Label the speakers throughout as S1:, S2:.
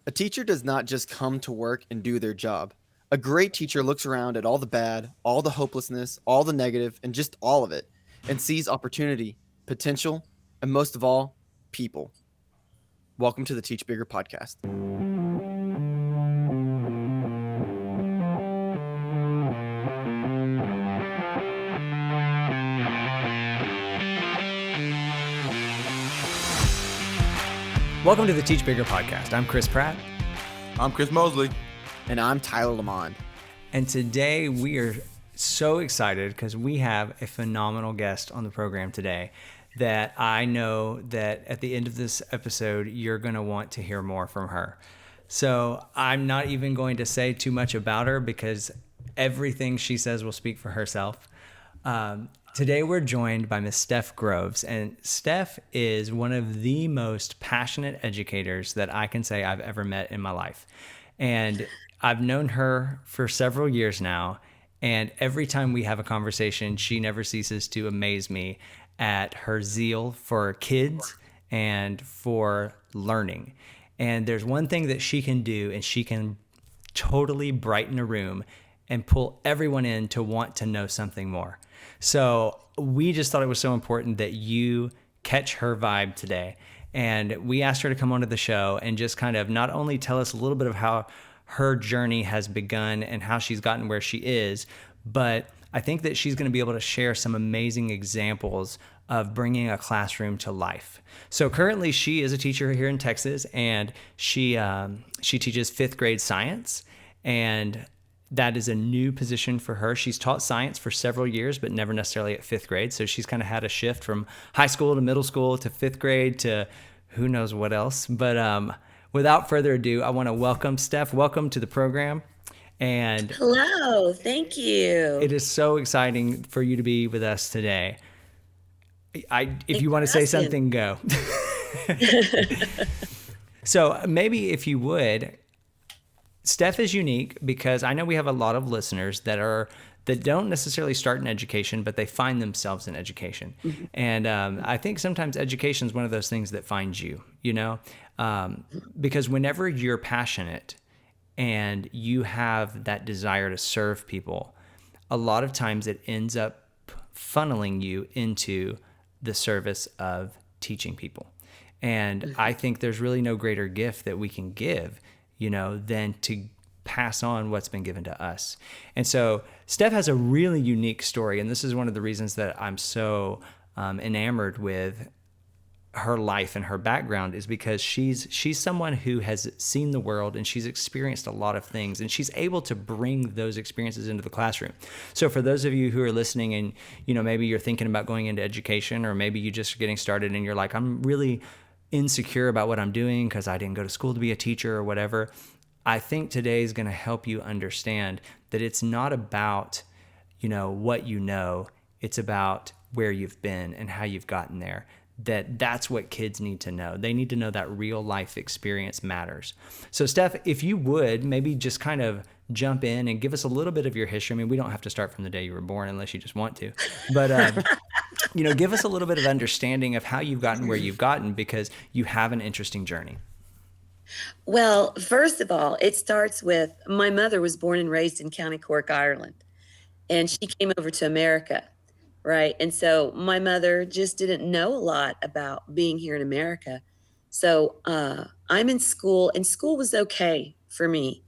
S1: A teacher does not just come to work and do their job. A great teacher looks around at all the bad, all the hopelessness, all the negative, and just all of it, and sees opportunity, potential, and most of all, people. Welcome to the Teach Bigger podcast.
S2: Welcome to the Teach Bigger podcast. I'm Chris Pratt.
S3: I'm Chris Mosley.
S1: And I'm Tyler Lamond.
S2: And today we are so excited because we have a phenomenal guest on the program today that I know that at the end of this episode, you're going to want to hear more from her. So I'm not even going to say too much about her because everything she says will speak for herself. Today we're joined by Miss Stef Groves, and Stef is one of the most passionate educators that I can say I've ever met in my life. And I've known her for several years now, and every time we have a conversation, she never ceases to amaze me at her zeal for kids and for learning. And there's one thing that she can do, and she can totally brighten a room and pull everyone in to want to know something more. So we just thought it was so important that you catch her vibe today. And we asked her to come onto the show and just kind of not only tell us a little bit of how her journey has begun and how she's gotten where she is, but I think that she's going to be able to share some amazing examples of bringing a classroom to life. So currently she is a teacher here in Texas, and she teaches fifth grade science, and that is a new position for her. She's taught science for several years, but never necessarily at fifth grade. So she's kind of had a shift from high school to middle school to fifth grade to who knows what else. But without further ado, I want to welcome Stef. Welcome to the program. And
S4: hello, thank you.
S2: It is so exciting for you to be with us today. If you want to say something, go. So maybe if you would, Stef is unique because I know we have a lot of listeners that don't necessarily start in education, but they find themselves in education. Mm-hmm. And I think sometimes education is one of those things that finds you, because whenever you're passionate and you have that desire to serve people, a lot of times it ends up funneling you into the service of teaching people. And I think there's really no greater gift that we can give than to pass on what's been given to us. And so Stef has a really unique story, and this is one of the reasons that I'm so enamored with her life and her background, is because she's someone who has seen the world and she's experienced a lot of things, and she's able to bring those experiences into the classroom. So for those of you who are listening and maybe you're thinking about going into education, or maybe you just getting started and you're like, I'm really insecure about what I'm doing because I didn't go to school to be a teacher or whatever, I think today is going to help you understand that it's not about, what you know, it's about where you've been and how you've gotten there. That's what kids need to know. They need to know that real life experience matters. So Stef, if you would maybe just kind of jump in and give us a little bit of your history. I mean, we don't have to start from the day you were born unless you just want to, but give us a little bit of understanding of how you've gotten where you've gotten, because you have an interesting journey.
S4: Well, first of all, it starts with my mother was born and raised in County Cork, Ireland, and she came over to America, right? And so my mother just didn't know a lot about being here in America. So I'm in school, and school was okay for me.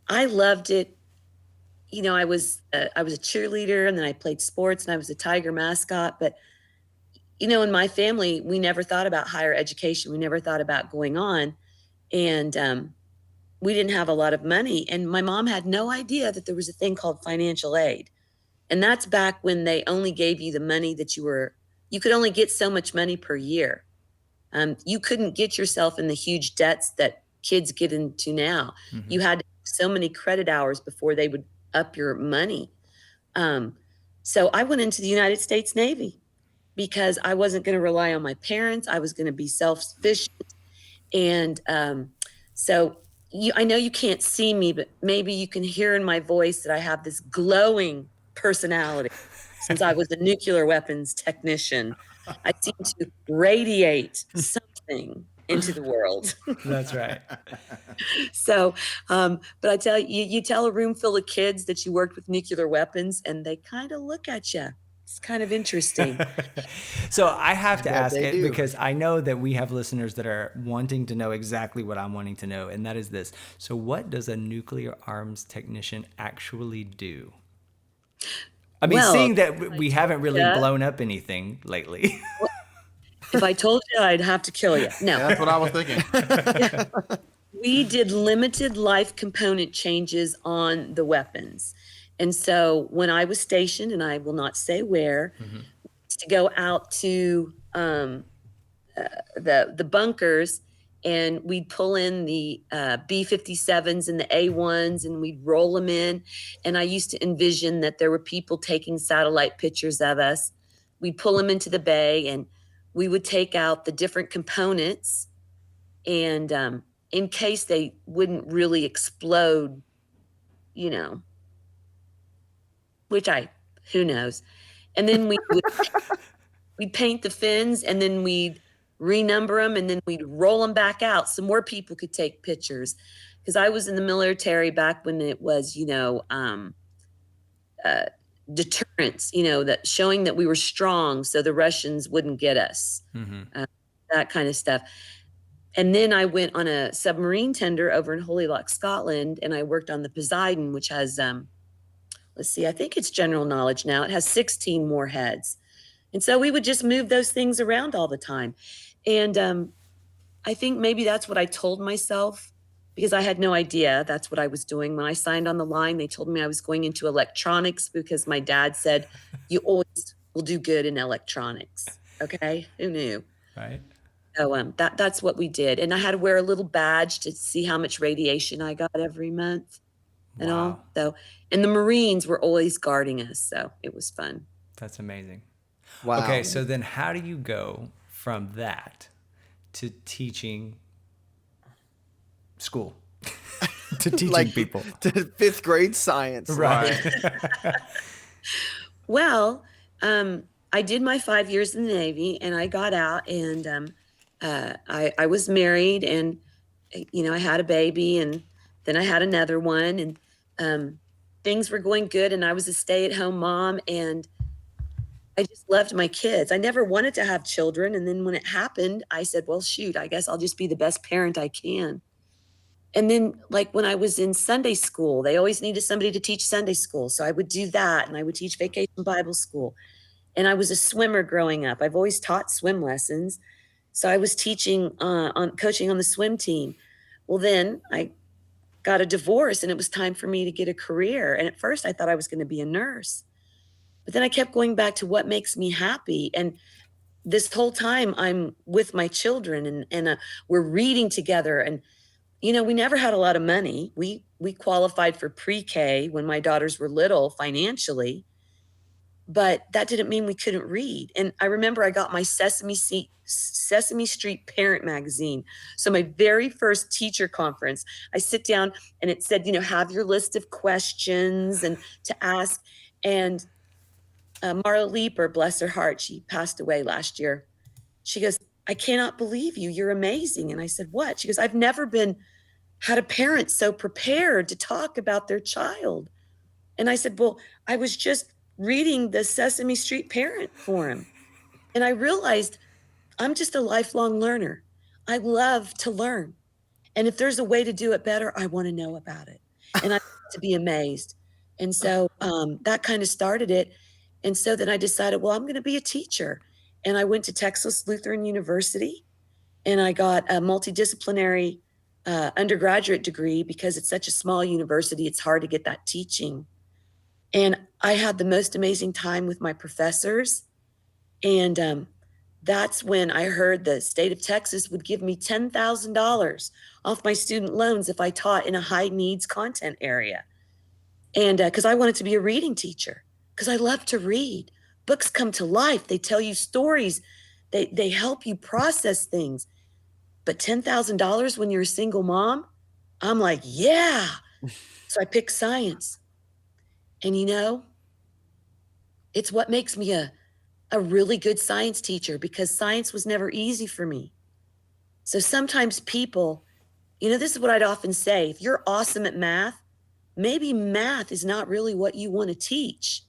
S4: I loved it. I was a cheerleader, and then I played sports, and I was a Tiger mascot. But, in my family, we never thought about higher education. We never thought about going on. And we didn't have a lot of money. And my mom had no idea that there was a thing called financial aid. And that's back when they only gave you the money that you could only get so much money per year. You couldn't get yourself in the huge debts that kids get into now. Mm-hmm. You had so many credit hours before they would up your money. So I went into the United States Navy because I wasn't going to rely on my parents. I was going to be self-sufficient. And I know you can't see me, but maybe you can hear in my voice that I have this glowing personality. Since I was a nuclear weapons technician, I seem to radiate something. into the world.
S2: That's right.
S4: So, but I tell you, you tell a room full of kids that you worked with nuclear weapons, and they kind of look at you. It's kind of interesting.
S2: So I have
S1: I
S2: to
S1: bet
S2: ask
S1: they
S2: it
S1: do.
S2: because I know that we have listeners that are wanting to know exactly what I'm wanting to know, and that is this. So, what does a nuclear arms technician actually do? I mean,
S4: Well,
S2: seeing that we haven't really
S4: yeah,
S2: blown up anything lately.
S4: if I told you, I'd have to kill you. No,
S3: That's what I was thinking.
S4: we did limited life component changes on the weapons. And so when I was stationed, and I will not say where, to go out to the bunkers, and we'd pull in the B-57s and the A-1s, and we'd roll them in. And I used to envision that there were people taking satellite pictures of us. We'd pull them into the bay, and we would take out the different components, and in case they wouldn't really explode, you know, which I, who knows. And then we'd paint the fins, and then we'd renumber them, and then we'd roll them back out so more people could take pictures. Because I was in the military back when it was, uh, deterrence, that showing that we were strong so the Russians wouldn't get us, uh, that kind of stuff. And then I went on a submarine tender over in Holy Loch, Scotland, and I worked on the Poseidon, which has, let's see, I think it's general knowledge now. It has 16 more heads. And so we would just move those things around all the time. And I think maybe that's what I told myself, because I had no idea that's what I was doing. When I signed on the line, they told me I was going into electronics because my dad said, you always will do good in electronics. Okay. Who knew?
S2: Right?
S4: So that's what we did. And I had to wear a little badge to see how much radiation I got every month and
S2: Wow.
S4: all. So, and the Marines were always guarding us. So it was fun.
S2: That's amazing.
S1: Wow.
S2: Okay, so then how do you go from that to teaching school? To teaching
S1: Like
S2: people.
S1: to 5th grade science.
S2: Right.
S4: Well, I did my 5 years in the Navy, and I got out, and I was married, and I had a baby, and then I had another one, and things were going good, and I was a stay-at-home mom, and I just loved my kids. I never wanted to have children, and then when it happened, I said, "Well, shoot, I guess I'll just be the best parent I can." And then, like, when I was in Sunday school, they always needed somebody to teach Sunday school, so I would do that, and I would teach vacation Bible school. And I was a swimmer growing up. I've always taught swim lessons, so I was teaching on coaching on the swim team. Well, then I got a divorce, and it was time for me to get a career. And at first, I thought I was going to be a nurse, but then I kept going back to what makes me happy. And this whole time, I'm with my children, and we're reading together. And we never had a lot of money. We qualified for pre-K when my daughters were little financially, but that didn't mean we couldn't read. And I remember I got my Sesame Street Parent Magazine. So my very first teacher conference, I sit down, and it said, have your list of questions and to ask. And Marla Leeper, bless her heart, she passed away last year. She goes, "I cannot believe you. You're amazing." And I said, "What?" She goes, "I've never had a parent so prepared to talk about their child." And I said, "Well, I was just reading the Sesame Street Parent Forum." And I realized I'm just a lifelong learner. I love to learn. And if there's a way to do it better, I want to know about it. And I want to be amazed. And so that kind of started it. And so then I decided, well, I'm going to be a teacher. And I went to Texas Lutheran University, and I got a multidisciplinary undergraduate degree. Because it's such a small university, it's hard to get that teaching. And I had the most amazing time with my professors. And that's when I heard the state of Texas would give me $10,000 off my student loans if I taught in a high needs content area. And because I wanted to be a reading teacher, because I love to read. Books come to life. They tell you stories. They help you process things. But $10,000 when you're a single mom, I'm like, yeah. So I picked science. And it's what makes me a really good science teacher, because science was never easy for me. So sometimes people, this is what I'd often say: if you're awesome at math, maybe math is not really what you want to teach.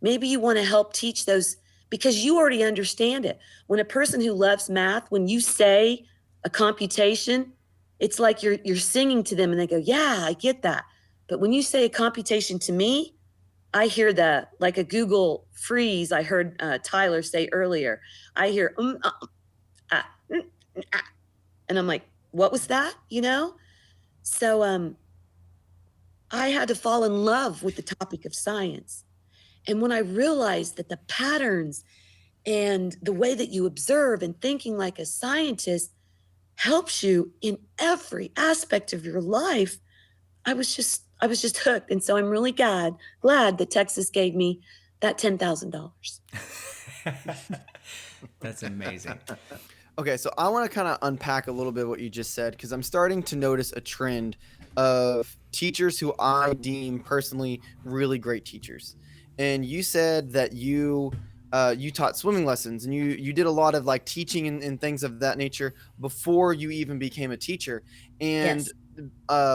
S4: Maybe you want to help teach those because you already understand it. When a person who loves math, when you say a computation, it's like you're singing to them and they go, "Yeah, I get that." But when you say a computation to me, I hear the like a Google freeze. I heard Tyler say earlier. I hear ah, ah, and I'm like, "What was that?" So I had to fall in love with the topic of science. And when I realized that the patterns and the way that you observe and thinking like a scientist helps you in every aspect of your life, I was just hooked. And so I'm really glad that Texas gave me that $10,000.
S2: That's amazing.
S1: Okay, so I want to kind of unpack a little bit what you just said because I'm starting to notice a trend of teachers who I deem personally really great teachers. And you said that you taught swimming lessons and you did a lot of like teaching and things of that nature before you even became a teacher. And
S4: Yes.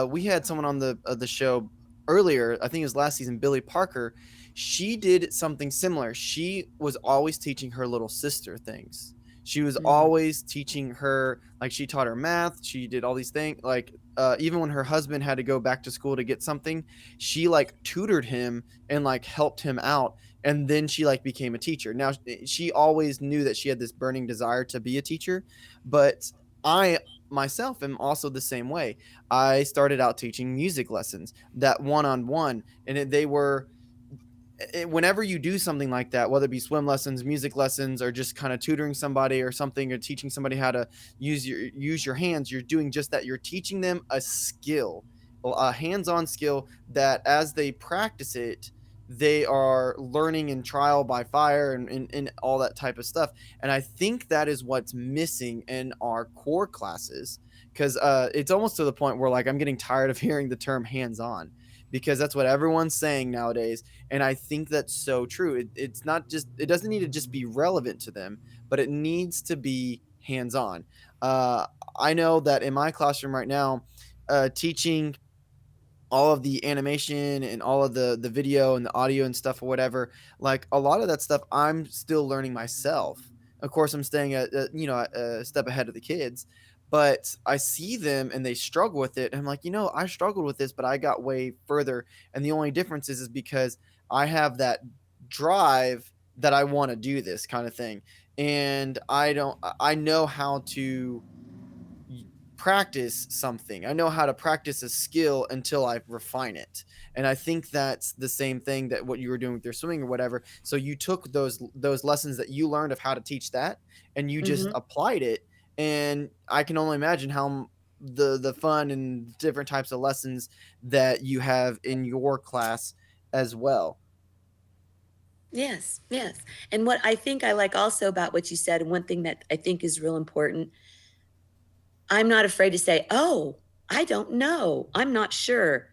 S1: we had someone on the show earlier. I think it was last season, Billy Parker. She did something similar. She was always teaching her little sister things. She was
S4: Mm,
S1: always teaching her, like she taught her math. She did all these things. Like even when her husband had to go back to school to get something, she like tutored him and like helped him out. And then she like became a teacher. Now she always knew that she had this burning desire to be a teacher, but I myself am also the same way. I started out teaching music lessons, that one on one, and they were whenever you do something like that, whether it be swim lessons, music lessons, or just kind of tutoring somebody or something, or teaching somebody how to use your hands, you're doing just that. You're teaching them a skill, a hands-on skill that as they practice it, they are learning in trial by fire and all that type of stuff. And I think that is what's missing in our core classes because it's almost to the point where like I'm getting tired of hearing the term hands-on because that's what everyone's saying nowadays, and I think that's so true. It's not just, it doesn't need to just be relevant to them, but it needs to be hands on. Uh, I know that in my classroom right now, teaching all of the animation and all of the video and the audio and stuff or whatever, like a lot of that stuff I'm still learning myself. Of course I'm staying a step ahead of the kids, but I see them and they struggle with it and I'm like, I struggled with this but I got way further, and the only difference is because I have that drive that I want to do this kind of thing, and I know how to practice something. I know how to practice a skill until I refine it. And I think that's the same thing that what you were doing with your swimming or whatever. So you took those lessons that you learned of how to teach that and you just
S4: mhm.
S1: applied it. And I can only imagine how the fun and different types of lessons that you have in your class as well.
S4: Yes, yes. And what I think I like also about what you said, and one thing that I think is real important, I'm not afraid to say, "Oh, I don't know. I'm not sure."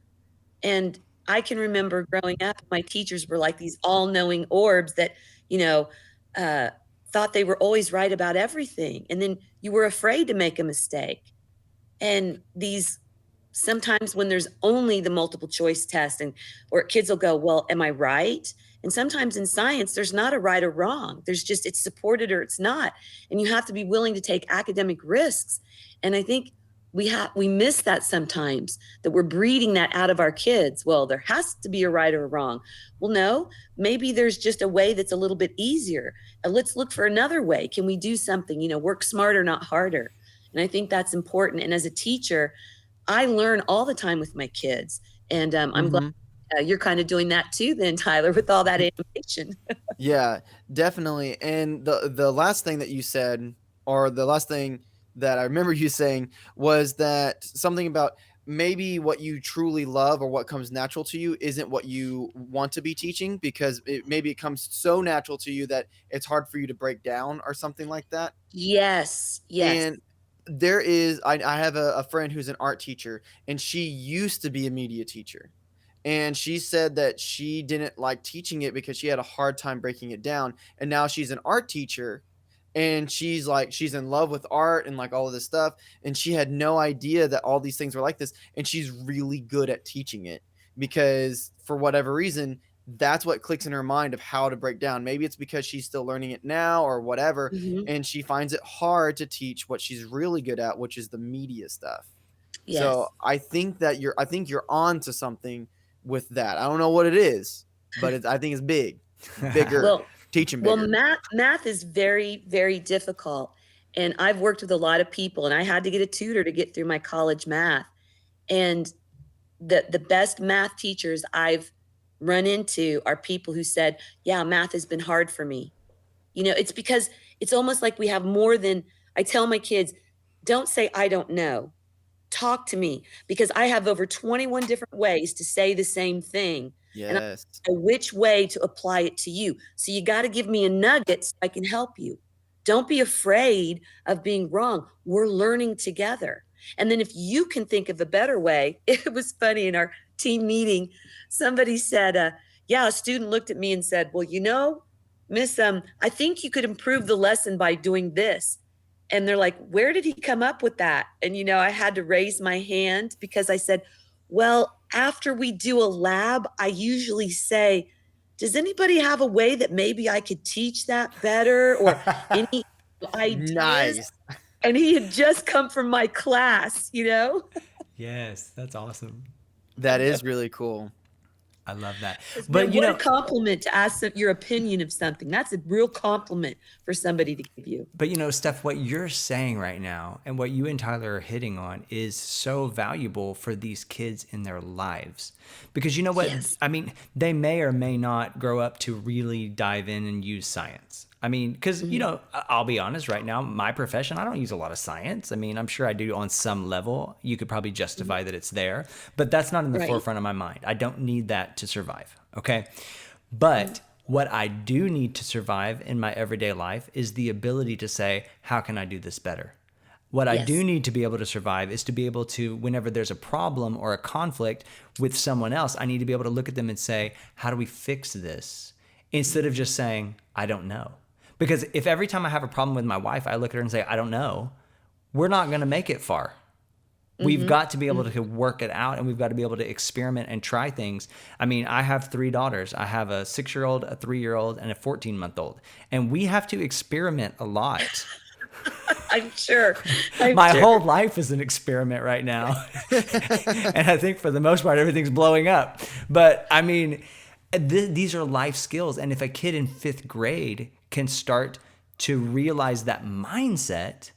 S4: And I can remember growing up, my teachers were like these all-knowing orbs that, you know, uh, thought they were always right about everything, and then you were afraid to make a mistake. And these sometimes when there's only the multiple choice test and or kids will go, "Well, am I right?" And sometimes in science, there's not a right or wrong. There's just it's supported or it's not. And you have to be willing to take academic risks. And I think we miss that sometimes that we're breeding that out of our kids. Well, there has to be a right or a wrong. Well, no, maybe there's just a way that's a little bit easier. Let's look for another way. Can we do something, work smarter, not harder? And I think that's important. And as a teacher, I learn all the time with my kids. And I'm glad
S1: Mhm.
S4: you're kind of doing that too, then, Tyler, with all that animation.
S1: Yeah, definitely. And the last thing that you said, or the last thing that I remember you saying, was that something about maybe what you truly love or what comes natural to you isn't what you want to be teaching because maybe it comes so natural to you that it's hard for you to break down or something like that.
S4: Yes, yes.
S1: And I have a friend who's an art teacher, and she used to be a media teacher. And she said that she didn't like teaching it because she had a hard time breaking it down. And now she's an art teacher and she's in love with art and like all of this stuff, and she had no idea that all these things were like this, and she's really good at teaching it because for whatever reason that's what clicks in her mind of how to break down. Maybe it's because she's still learning it now or whatever,
S4: Hmm.
S1: and she finds it hard to teach what she's really good at, which is the media stuff. So
S4: Yes.
S1: I think you're on to something with that. I don't know what it is, but I think it's bigger,
S4: Well,
S1: teaching
S4: well,
S1: bigger.
S4: math is very, very difficult. And I've worked with a lot of people, and I had to get a tutor to get through my college math. And the best math teachers I've run into are people who said, "Yeah, math has been hard for me." It's because it's almost like we have more than I tell my kids, don't say I don't know. Talk to me because I have over 21 different ways to say the same thing. And I
S1: Yes.
S4: know which way to apply it to you. So you got to give me a nugget so I can help you. Don't be afraid of being wrong. We're learning together. And then if you can think of a better way, it was funny in our team meeting, somebody said, yeah, a student looked at me and said, well, Miss, I think you could improve the lesson by doing this. And they're like, where did he come up with that? And, I had to raise my hand because I said, well, after we do a lab, I usually say, does anybody have a way that maybe I could teach that better or any ideas?
S1: Nice.
S4: And he had just come from my class.
S2: Yes, that's awesome.
S1: That is really cool.
S2: I love that.
S4: Because,
S2: But
S4: man, what a compliment to ask your opinion of something. That's a real compliment for somebody to give you.
S2: Steph, what you're saying right now and what you and Tyler are hitting on is so valuable for these kids in their lives. Because you know what?
S4: Yes.
S2: I mean, they may or may not grow up to really dive in and use science. I mean, because, I'll be honest right now, my profession, I don't use a lot of science. I mean, I'm sure I do on some level. You could probably justify that it's there, but that's not in the
S4: Right.
S2: forefront of my mind. I don't need that to survive. Okay. But what I do need to survive in my everyday life is the ability to say, how can I do this better? What I
S4: Yes.
S2: do need to be able to survive is to be able to, whenever there's a problem or a conflict with someone else, I need to be able to look at them and say, how do we fix this? Instead of just saying, I don't know. Because if every time I have a problem with my wife, I look at her and say, I don't know, we're not going to make it far. We've got to be able to work it out, and we've got to be able to experiment and try things. I mean, I have 3 daughters. I have a 6-year-old, a 3-year-old, and a 14-month-old. And we have to experiment a lot.
S4: I'm sure. I'm
S2: My
S4: sure.
S2: whole life is an experiment right now. And I think for the most part, everything's blowing up. But I mean, these are life skills. And if a kid in 5th grade can start to realize that mindset,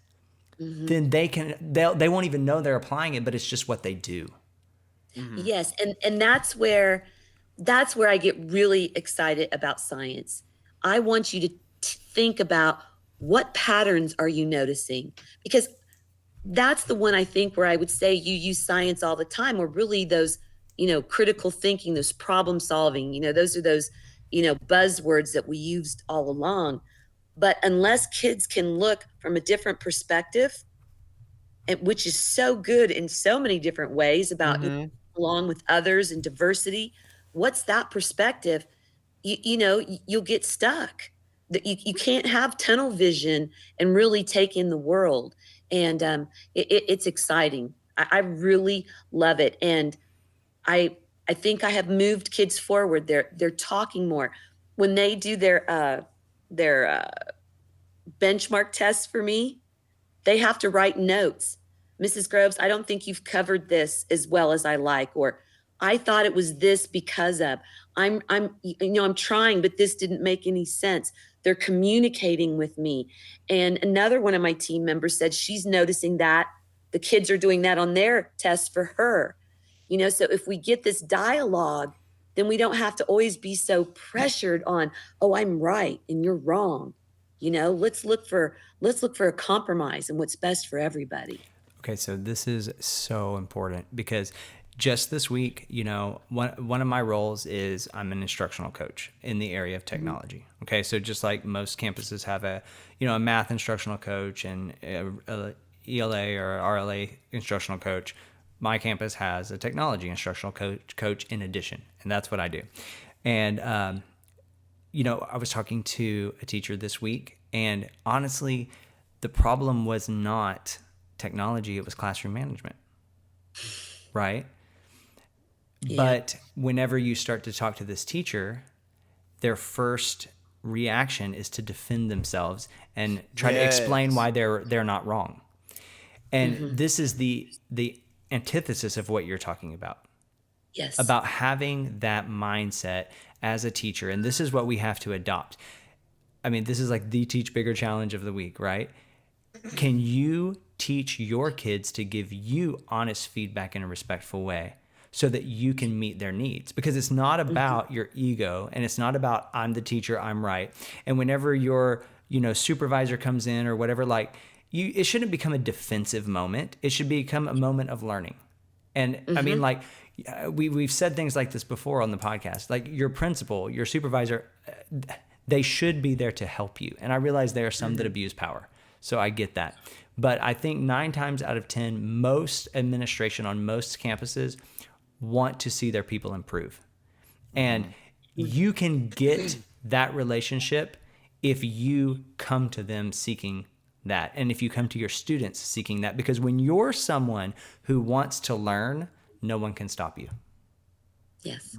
S2: then they won't even know they're applying it, but it's just what they do.
S1: Mhm.
S4: Yes, and that's where I get really excited about science. I want you to think about what patterns are you noticing? Because that's the one I think where I would say you use science all the time, or really those, critical thinking, those problem solving, those are those, buzzwords that we used all along. But unless kids can look from a different perspective, and which is so good in so many different ways about
S1: Mhm.
S4: along with others and diversity, what's that perspective? You'll get stuck. That you can't have tunnel vision and really take in the world. And it's exciting. I really love it. And I I think I have moved kids forward. They're talking more when they do their benchmark tests for me. They have to write notes. Mrs. Groves, I don't think you've covered this as well as I like, or I thought it was this because of. I'm trying, but this didn't make any sense. They're communicating with me. And another one of my team members said she's noticing that the kids are doing that on their tests for her. So if we get this dialogue, then we don't have to always be so pressured on, oh, I'm right and you're wrong. Let's look for a compromise and what's best for everybody.
S2: Okay, so this is so important because just this week, one of my roles is I'm an instructional coach in the area of
S4: Mhm.
S2: technology. Okay, so just like most campuses have a math instructional coach and a ELA or RLA instructional coach, my campus has a technology instructional coach in addition, and that's what I do. And I was talking to a teacher this week, and honestly, the problem was not technology, it was classroom management, right?
S4: Yeah.
S2: But whenever you start to talk to this teacher, their first reaction is to defend themselves and try to explain
S1: Yes.
S2: why they're not wrong. And
S4: Mm-hmm.
S2: this is the antithesis of what you're talking
S4: Yes.
S2: about having that mindset as a teacher. And this is what we have to adopt. I mean, this is like the Teach Bigger challenge of the week, right? Can you teach your kids to give you honest feedback in a respectful way so that you can meet their needs? Because it's not
S4: Mm-hmm.
S2: about your ego, and it's not about I'm the teacher, I'm right. And whenever your, supervisor comes in or whatever, like it shouldn't become a defensive moment. It should become a moment of learning. And I mean,
S4: Mm-hmm.
S2: like, we've said things like this before on the podcast. Like, your principal, your supervisor, they should be there to help you. And I realize there are some that
S4: Mm-hmm.
S2: abuse power, so I get that. But I think 9 times out of 10, most administration on most campuses want to see their people improve. And you can get that relationship if you come to them seeking that, and if you come to your students seeking that, because when you're someone who wants to learn, no one can stop you.
S4: Yes.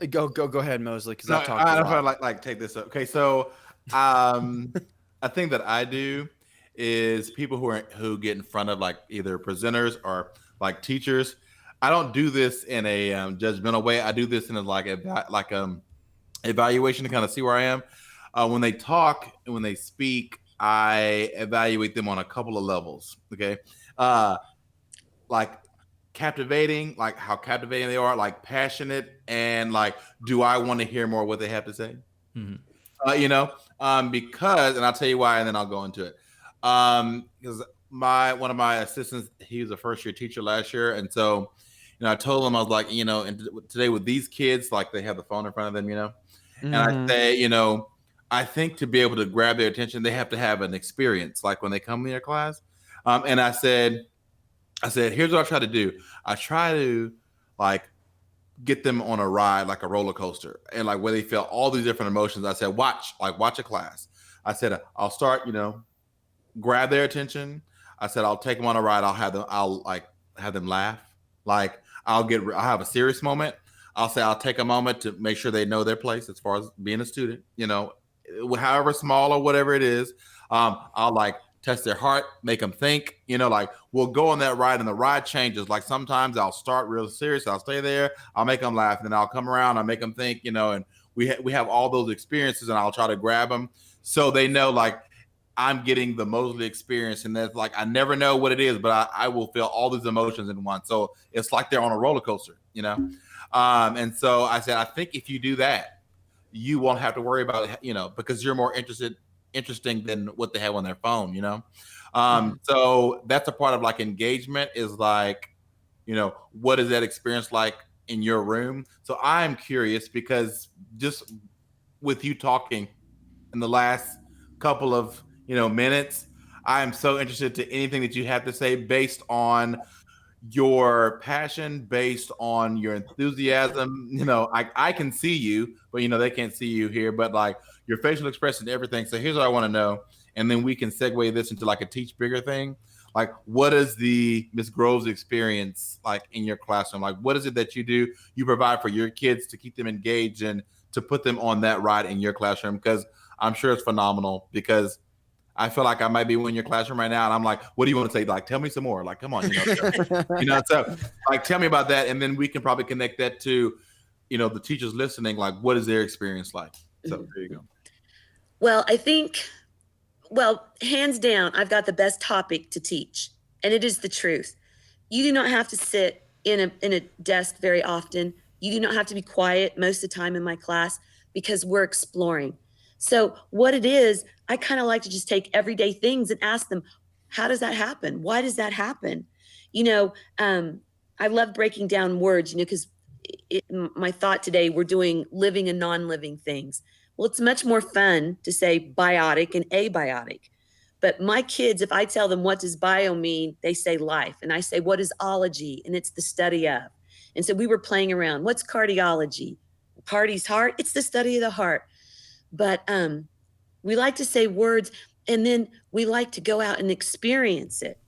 S1: Go ahead, Mosley, because
S3: No,
S1: I've talked a
S3: I don't know
S1: lot.
S3: if I like take this up. Okay, so um, a thing that I do is people who get in front of like either presenters or like teachers. I don't do this in a judgmental way. I do this in a evaluation to kind of see where I am. When they talk and when they speak, I evaluate them on a couple of levels. Okay, uh, like captivating, like how captivating they are, like passionate, and like, do I want to hear more what they have to say?
S2: Mm-hmm.
S3: Because, and I'll tell you why, and then I'll go into it. Because one of my assistants, he was a first year teacher last year, and so, I told him, I was like, and today with these kids, like they have the phone in front of them, and I
S1: Mm-hmm.
S3: say, I think to be able to grab their attention, they have to have an experience, like when they come in your class. And I said, here's what I try to do. I try to like get them on a ride, like a roller coaster, and like where they feel all these different emotions. I said, watch a class. I said, I'll start, grab their attention. I said, I'll take them on a ride. I'll like have them laugh. Like I'll have a serious moment. I'll say, I'll take a moment to make sure they know their place as far as being a student, however small or whatever it is. I'll like test their heart, make them think, like we'll go on that ride and the ride changes. Like sometimes I'll start real serious. I'll stay there. I'll make them laugh. And then I'll come around. I'll make them think, and we have all those experiences, and I'll try to grab them so they know like I'm getting the Mosley experience. And that's like, I never know what it is, but I will feel all these emotions in one. So it's like they're on a roller coaster. And so I said, I think if you do that, you won't have to worry about it, because you're more interesting than what they have on their phone.
S1: Mm-hmm.
S3: So that's a part of like engagement is like, what is that experience like in your room? So I'm curious because just with you talking in the last couple of, minutes, I am so interested to anything that you have to say based on your passion, based on your enthusiasm. I can see you, but they can't see you here, but like your facial expression, everything. So here's what I want to know. And then we can segue this into like a teach bigger thing. Like, what is the Miss Groves experience like in your classroom? Like, what is it that you provide for your kids to keep them engaged and to put them on that ride in your classroom? Because I'm sure it's phenomenal, because I feel like I might be in your classroom right now, and I'm like, "What do you want to say? Like, tell me some more. Like, come on, So, like, tell me about that, and then we can probably connect that to, the teachers listening. Like, what is their experience like? So there you go.
S4: Well, hands down, I've got the best topic to teach, and it is the truth. You do not have to sit in a desk very often. You do not have to be quiet most of the time in my class because we're exploring. So what it is, I kind of like to just take everyday things and ask them, how does that happen? Why does that happen? You know, um, I love breaking down words, because my thought today, we're doing living and non-living things. Well, it's much more fun to say biotic and abiotic. But my kids, if I tell them what does bio mean, they say life. And I say, what is ology? And it's the study of. And so we were playing around. What's cardiology? Cardi's heart. It's the study of the heart. But we like to say words, and then we like to go out and experience it.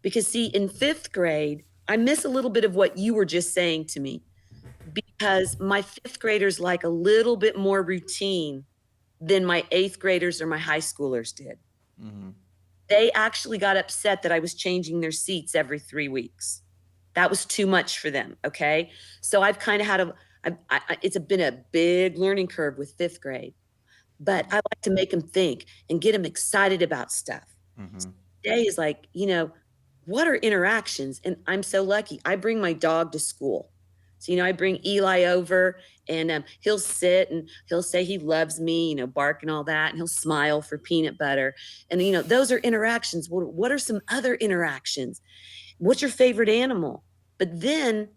S4: Because, see, in fifth grade, I miss a little bit of what you were just saying to me, because my fifth graders like a little bit more routine than my eighth graders or my high schoolers did.
S3: Mhm.
S4: They actually got upset that I was changing their seats every 3 weeks. That was too much for them. Okay. So I've kind of had it's been a big learning curve with fifth grade, but I like to make them think and get them excited about stuff.
S3: Mhm.
S4: Today is like, what are interactions? And I'm so lucky. I bring my dog to school. So, I bring Eli over, and he'll sit and he'll say he loves me, bark and all that. And he'll smile for peanut butter. And, those are interactions. What are some other interactions? What's your favorite animal? But then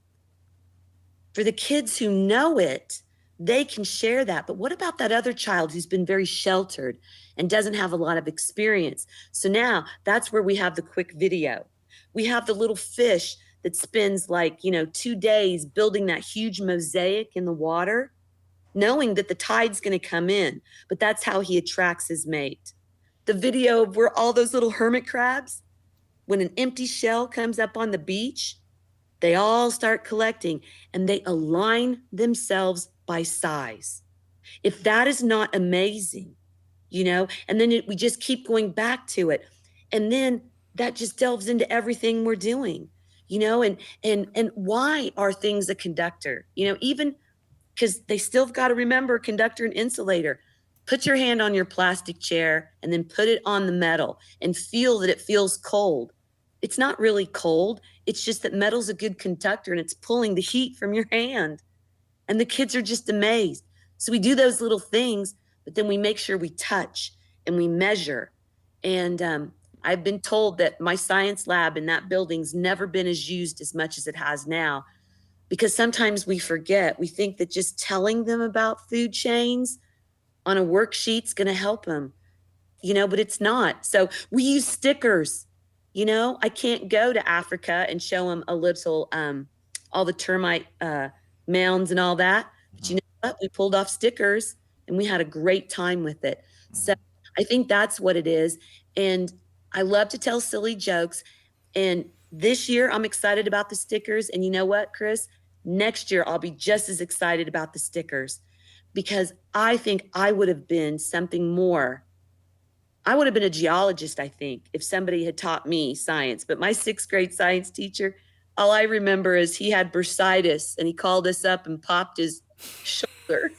S4: for the kids who know it, they can share that. But what about that other child who's been very sheltered and doesn't have a lot of experience? So now that's where we have the quick video. We have the little fish that spends, like, 2 days building that huge mosaic in the water, knowing that the tide's going to come in, but that's how he attracts his mate. The video of where all those little hermit crabs, when an empty shell comes up on the beach, they all start collecting, and they align themselves by size. If that is not amazing, and then we just keep going back to it. And then that just delves into everything we're doing, and why are things a conductor? Even because they still got to remember conductor and insulator. Put your hand on your plastic chair and then put it on the metal and feel that it feels cold. It's not really cold. It's just that metal's a good conductor and it's pulling the heat from your hand. And the kids are just amazed. So we do those little things, but then we make sure we touch and we measure. And I've been told that my science lab in that building's never been as used as much as it has now, because sometimes we forget. We think that just telling them about food chains on a worksheet's going to help them, but it's not. So we use stickers. I can't go to Africa and show them a little, all the termite mounds and all that. But you
S3: Mhm.
S4: know what? We pulled off stickers and we had a great time with it. So
S3: Mhm.
S4: I think that's what it is. And I love to tell silly jokes. And this year I'm excited about the stickers. And you know what, Chris? Next year I'll be just as excited about the stickers, because I think I would have been something more. I would have been a geologist, I think, if somebody had taught me science. But my sixth grade science teacher, all I remember is he had bursitis and he called us up and popped his shoulder.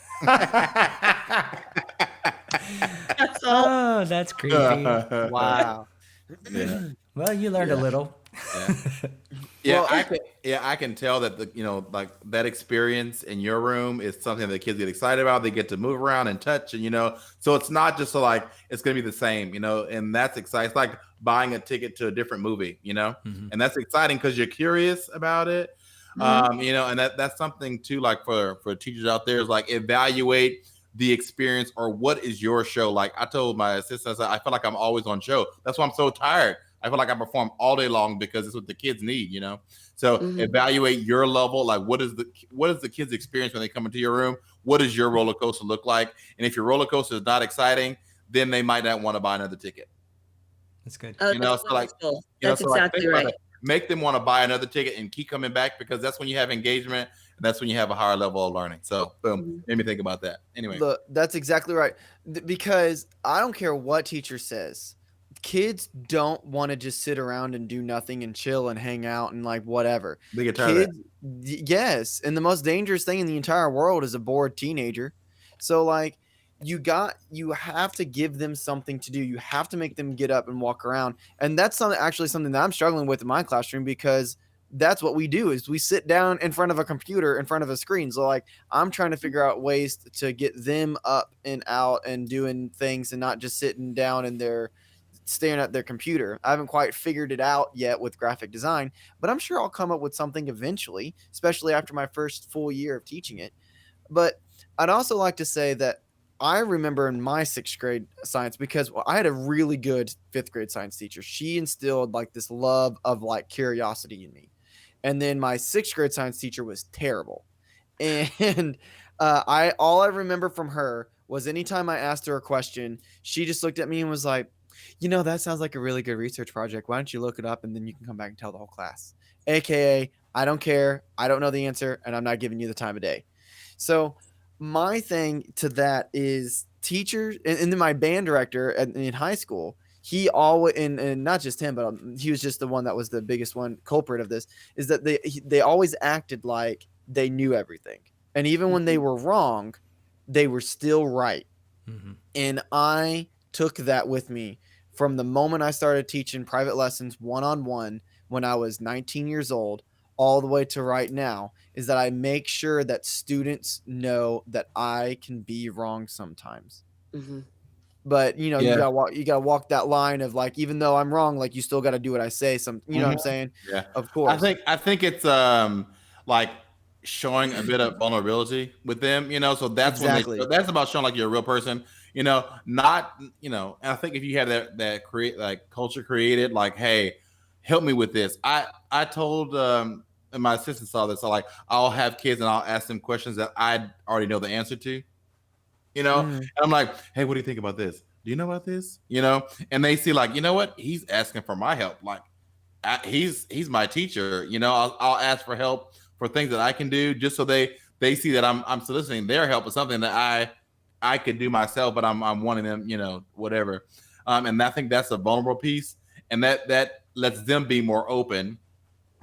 S4: That's all.
S2: Oh, that's creepy.
S1: Wow.
S3: Yeah.
S2: Well, you learned a
S3: Yeah.
S2: little.
S3: Yeah. Yeah,
S1: Well,
S3: I can tell that like that experience in your room is something that the kids get excited about. They get to move around and touch, and so it's not just like it's gonna be the same, and that's exciting. It's like buying a ticket to a different movie,
S2: Mhm.
S3: and that's exciting because you're curious about it.
S4: Mhm.
S3: And that's something too, like for teachers out there, is like evaluate the experience, or what is your show. Like I told my assistant, I feel like I'm always on show. That's why I'm so tired. I feel like I perform all day long because it's what the kids need. So
S4: Mhm.
S3: evaluate your level. Like what is the kids experience when they come into your room? What does your roller coaster look like? And if your roller coaster is not exciting, then they might not want to buy another ticket.
S2: That's good.
S4: Oh, that's
S3: So like,
S4: wonderful. That's
S3: think
S4: exactly
S3: about
S4: right.
S3: it. Make them want to buy another ticket and keep coming back, because that's when you have engagement, and that's when you have a higher level of learning. So boom,
S4: Mhm.
S3: made me think about that. Anyway.
S1: look, that's exactly right. Because I don't care what teacher says. Kids don't want to just sit around and do nothing and chill and hang out and like whatever.
S3: They get tired of that.
S1: Kids, yes, and the most dangerous thing in the entire world is a bored teenager. So like you have to give them something to do. You have to make them get up and walk around. And that's something that I'm struggling with in my classroom, because that's what we do is we sit down in front of a computer in front of a screen. So like I'm trying to figure out ways to get them up and out and doing things and not just sitting down in their staring at their computer. I haven't quite figured it out yet with graphic design, but I'm sure I'll come up with something eventually, especially after my first full year of teaching it. But I'd also like to say that I remember in my sixth grade science, because I had a really good fifth grade science teacher. She instilled like this love of like curiosity in me. And then my sixth grade science teacher was terrible. And I all I remember from her was anytime I asked her a question, she just looked at me and was like, that sounds like a really good research project. Why don't you look it up and then you can come back and tell the whole class? AKA, I don't care. I don't know the answer and I'm not giving you the time of day. So my thing to that is teachers, and then my band director in high school, he always, and not just him, but he was just the one that was the biggest one culprit of this, is that they always acted like they knew everything. And even when they were wrong, they were still right.
S2: Mm-hmm.
S1: And I took that with me from the moment I started teaching private lessons one-on-one when I was 19 years old all the way to right now, is that I make sure that students know that I can be wrong sometimes.
S4: Mm-hmm.
S1: But you
S3: Yeah.
S1: gotta walk that line of like, even though I'm wrong, like you still gotta do what I say. You know what I'm saying?
S3: Yeah.
S1: Of course.
S3: I think it's like showing a bit of vulnerability with them, so that's when
S1: Exactly.
S3: that's about showing like you're a real person, not, and I think if you have that create like culture created, like, hey, help me with this. I told and my assistant saw this, so like I'll have kids and I'll ask them questions that I already know the answer to, and
S1: Mhm.
S3: I'm like, hey, what do you think about this? Do you know about this? And they see like, you know what? He's asking for my help. Like, he's my teacher. I'll ask for help for things that I can do, just so they see that I'm soliciting their help with something that I could do myself, but I'm wanting them, whatever. And I think that's a vulnerable piece, and that lets them be more open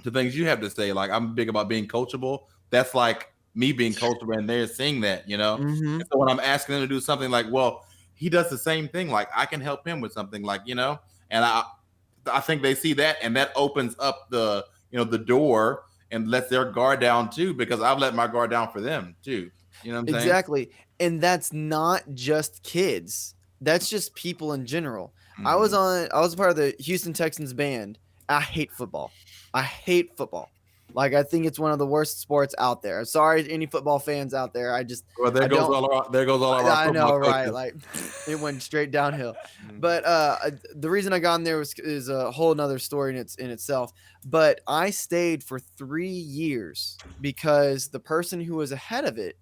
S3: to things you have to say. Like, I'm big about being coachable. That's like me being coachable, and they're seeing that,
S1: Mhm.
S3: And so when I'm asking them to do something, like, well, he does the same thing. Like, I can help him with something, like, and I think they see that, and that opens up the door and lets their guard down too, because I've let my guard down for them too. You know what I'm saying?
S1: Exactly. And that's not just kids. That's just people in general.
S3: Mm-hmm.
S1: I was a part of the Houston Texans band. I hate football. I hate football. Like, I think it's one of the worst sports out there. Sorry to any football fans out there.
S3: Well,
S1: I don't
S3: there goes all of our
S1: I
S3: football
S1: know, right?
S3: coaches.
S1: Like, it went straight downhill.
S3: Mhm.
S1: But the reason I got in there is a whole nother story in itself. But I stayed for 3 years because the person who was ahead of it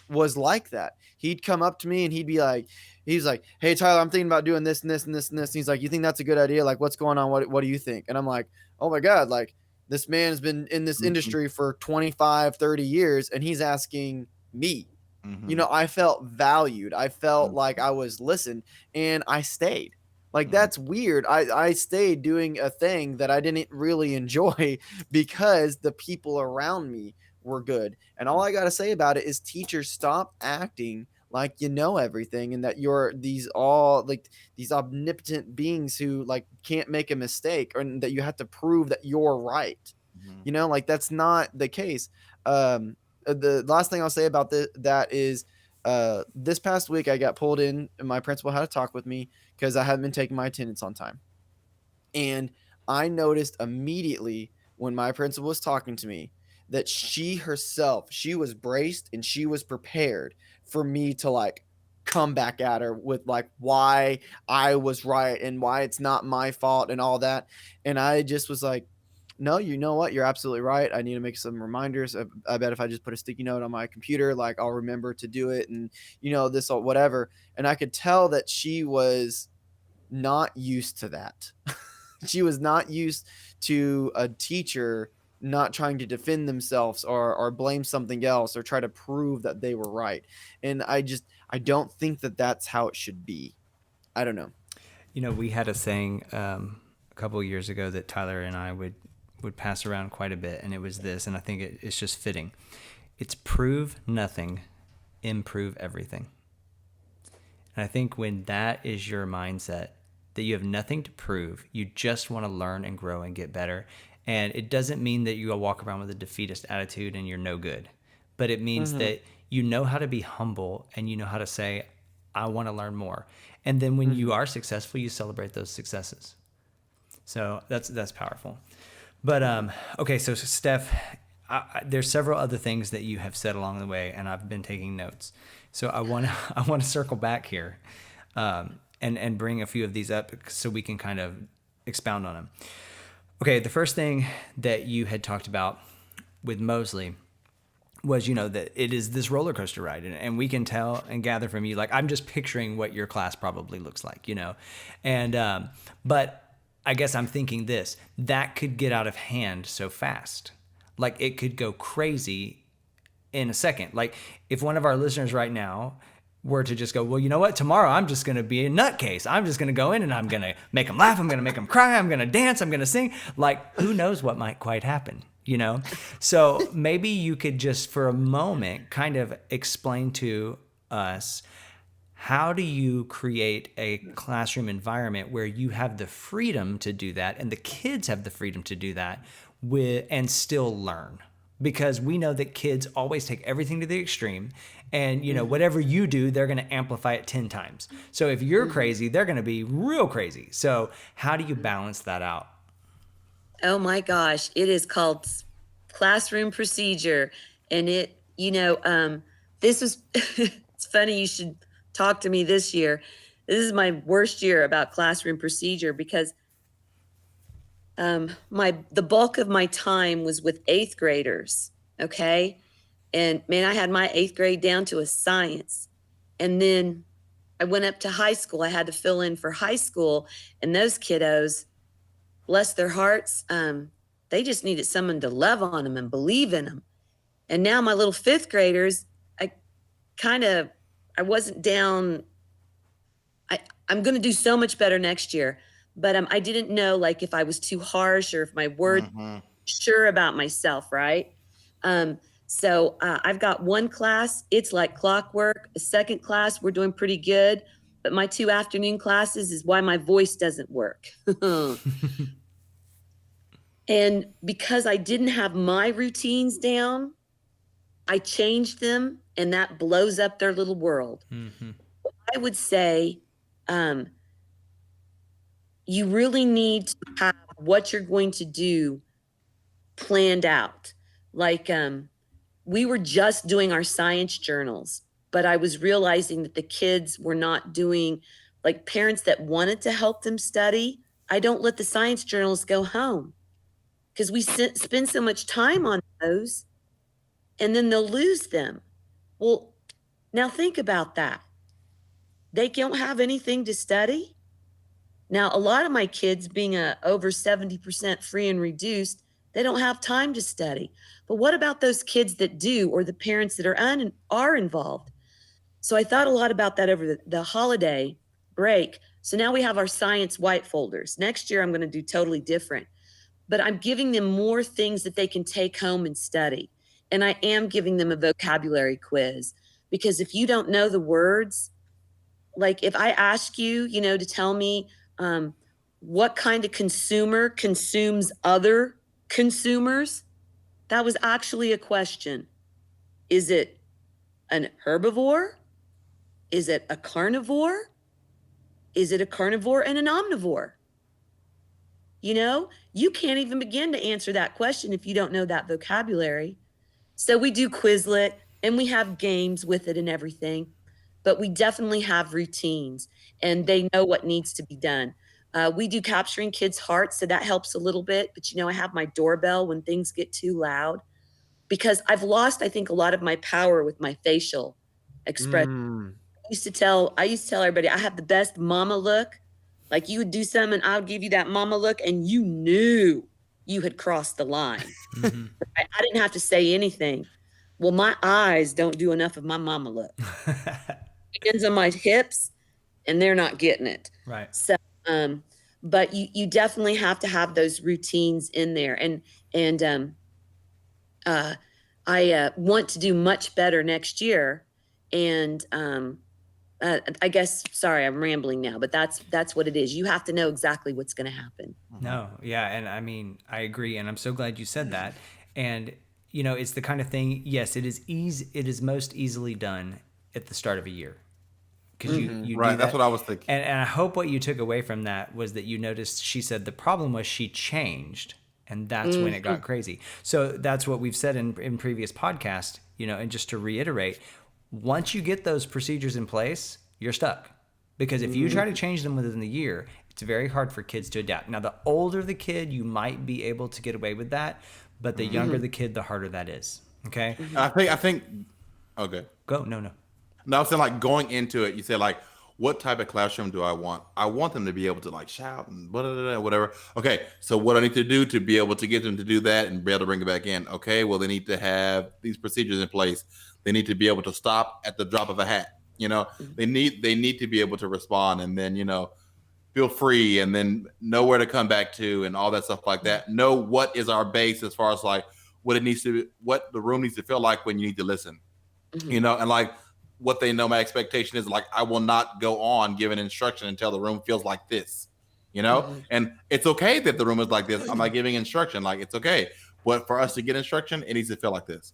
S1: was like that. He'd come up to me and he's like, "Hey Tyler, I'm thinking about doing this and this and this and this." And he's like, "You think that's a good idea? Like, what's going on? What do you think?" And I'm like, "Oh my God, like this man's been in this
S3: Mhm.
S1: industry for 25, 30 years and he's asking me."
S3: Mhm.
S1: I felt valued. I felt
S3: Mhm.
S1: like I was listened and I stayed. Like,
S3: Mhm.
S1: that's weird. I stayed doing a thing that I didn't really enjoy because the people around me were good. And all I got to say about it is, teachers, stop acting like you know everything and that you're these omnipotent beings who like can't make a mistake, or that you have to prove that you're right.
S3: Mhm.
S1: Like, that's not the case. The last thing I'll say about that is, this past week I got pulled in and my principal had a talk with me because I hadn't been taking my attendance on time. And I noticed immediately when my principal was talking to me that she was braced and she was prepared for me to like come back at her with like why I was right and why it's not my fault and all that. And I just was like, no, you know what? You're absolutely right. I need to make some reminders. I bet if I just put a sticky note on my computer, like I'll remember to do it, and this or whatever. And I could tell that she was not used to that. She was not used to a teacher not trying to defend themselves or blame something else or try to prove that they were right. And I don't think that that's how it should be. I don't know.
S2: We had a saying a couple of years ago that Tyler and I would pass around quite a bit, and it was this, and I think it's just fitting. It's prove nothing, improve everything. And I think when that is your mindset, that you have nothing to prove, you just want to learn and grow and get better. And it doesn't mean that you walk around with a defeatist attitude and you're no good, but it means
S1: Mhm.
S2: that you know how to be humble and you know how to say, I want to learn more. And then when you
S1: Mhm.
S2: are successful, you celebrate those successes. So that's powerful. But okay, so Steph, there's several other things that you have said along the way, and I've been taking notes. So I want to I want to circle back here, and bring a few of these up so we can kind of expound on them. Okay, the first thing that you had talked about with Mosley was, that it is this roller coaster ride, and we can tell and gather from you. Like, I'm just picturing what your class probably looks like, and but I guess I'm thinking that could get out of hand so fast. Like, it could go crazy in a second. Like, if one of our listeners right now were to just go, well, you know what? Tomorrow I'm just going to be a nutcase. I'm just going to go in and I'm going to make them laugh. I'm going to make them cry. I'm going to dance. I'm going to sing. Like, who knows what might quite happen, So maybe you could just for a moment kind of explain to us, how do you create a classroom environment where you have the freedom to do that and the kids have the freedom to do that and still learn? Because we know that kids always take everything to the extreme, and whatever you do, they're going to amplify it 10 times. So if you're crazy, they're going to be real crazy. So how do you balance that out?
S4: Oh my gosh, it is called classroom procedure. And this was, it's funny you should talk to me this year. This is my worst year about classroom procedure because the bulk of my time was with 8th graders. Okay. And man, I had my 8th grade down to a science. And then I went up to high school. I had to fill in for high school, and those kiddos, bless their hearts, they just needed someone to love on them and believe in them. And now my little 5th graders, I wasn't down. I'm going to do so much better next year, but I didn't know like if I was too harsh or if my word sure about myself, right? So I've got one class, it's like clockwork. A second class, we're doing pretty good, but my 2 afternoon classes is why my voice doesn't work. And because I didn't have my routines down, I changed them, and that blows up their little world. Mm-hmm. I would say you really need to have what you're going to do planned out. Like we were just doing our science journals, but I was realizing that the kids were not doing, like parents that wanted to help them study, I don't let the science journals go home because we spend so much time on those and then they'll lose them. Well, now think about that. They don't have anything to study. Now, a lot of my kids being over 70% free and reduced, they don't have time to study. But what about those kids that do, or the parents that are involved? So I thought a lot about that over the holiday break. So now we have our science white folders. Next year, I'm going to do totally different. But I'm giving them more things that they can take home and study. And I am giving them a vocabulary quiz, because if you don't know the words, like if I ask you, to tell me what kind of consumer consumes other consumers, that was actually a question. Is it an herbivore? Is it a carnivore? Is it a carnivore and an omnivore? You can't even begin to answer that question if you don't know that vocabulary. So we do Quizlet and we have games with it and everything, but we definitely have routines and they know what needs to be done. We do capturing kids' hearts, so that helps a little bit. But, I have my doorbell when things get too loud because I've lost, I think, a lot of my power with my facial expression. I used to tell everybody I have the best mama look. Like you would do something, I would give you that mama look and you knew you had crossed the line. Mm-hmm. I didn't have to say anything. Well, my eyes don't do enough of my mama look. Hands on my hips and they're not getting it.
S2: Right.
S4: So, but you definitely have to have those routines in there. And I want to do much better next year. And I guess, sorry, I'm rambling now, but that's what it is. You have to know exactly what's going to happen.
S2: No, yeah. And I mean, I agree. And I'm so glad you said that. And, it's the kind of thing, yes, it is most easily done at the start of a year. Because you
S3: right,
S2: do
S3: that's what I was thinking.
S2: And I hope what you took away from that was that you noticed she said the problem was she changed, and that's when it got crazy. So that's what we've said in previous podcasts, and just to reiterate, once you get those procedures in place, you're stuck. Because if you try to change them within the year, it's very hard for kids to adapt. Now, the older the kid, you might be able to get away with that, but the younger the kid, the harder that is. Okay.
S3: And I think okay.
S2: Go. No, no.
S3: No, I'm saying like going into it, you say like, what type of classroom do I want? I want them to be able to like shout and blah, blah, blah, blah, whatever. Okay, so what I need to do to be able to get them to do that and be able to bring it back in? Okay, well they need to have these procedures in place. They need to be able to stop at the drop of a hat. You know, they need to be able to respond, and then feel free, and then know where to come back to, and all that stuff like that. Know what is our base as far as like what the room needs to feel like when you need to listen. And like what they know my expectation is, like I will not go on giving instruction until the room feels like this. And it's okay that the room is like this. I'm not giving instruction, like it's okay, but for us to get instruction, it needs to feel like this.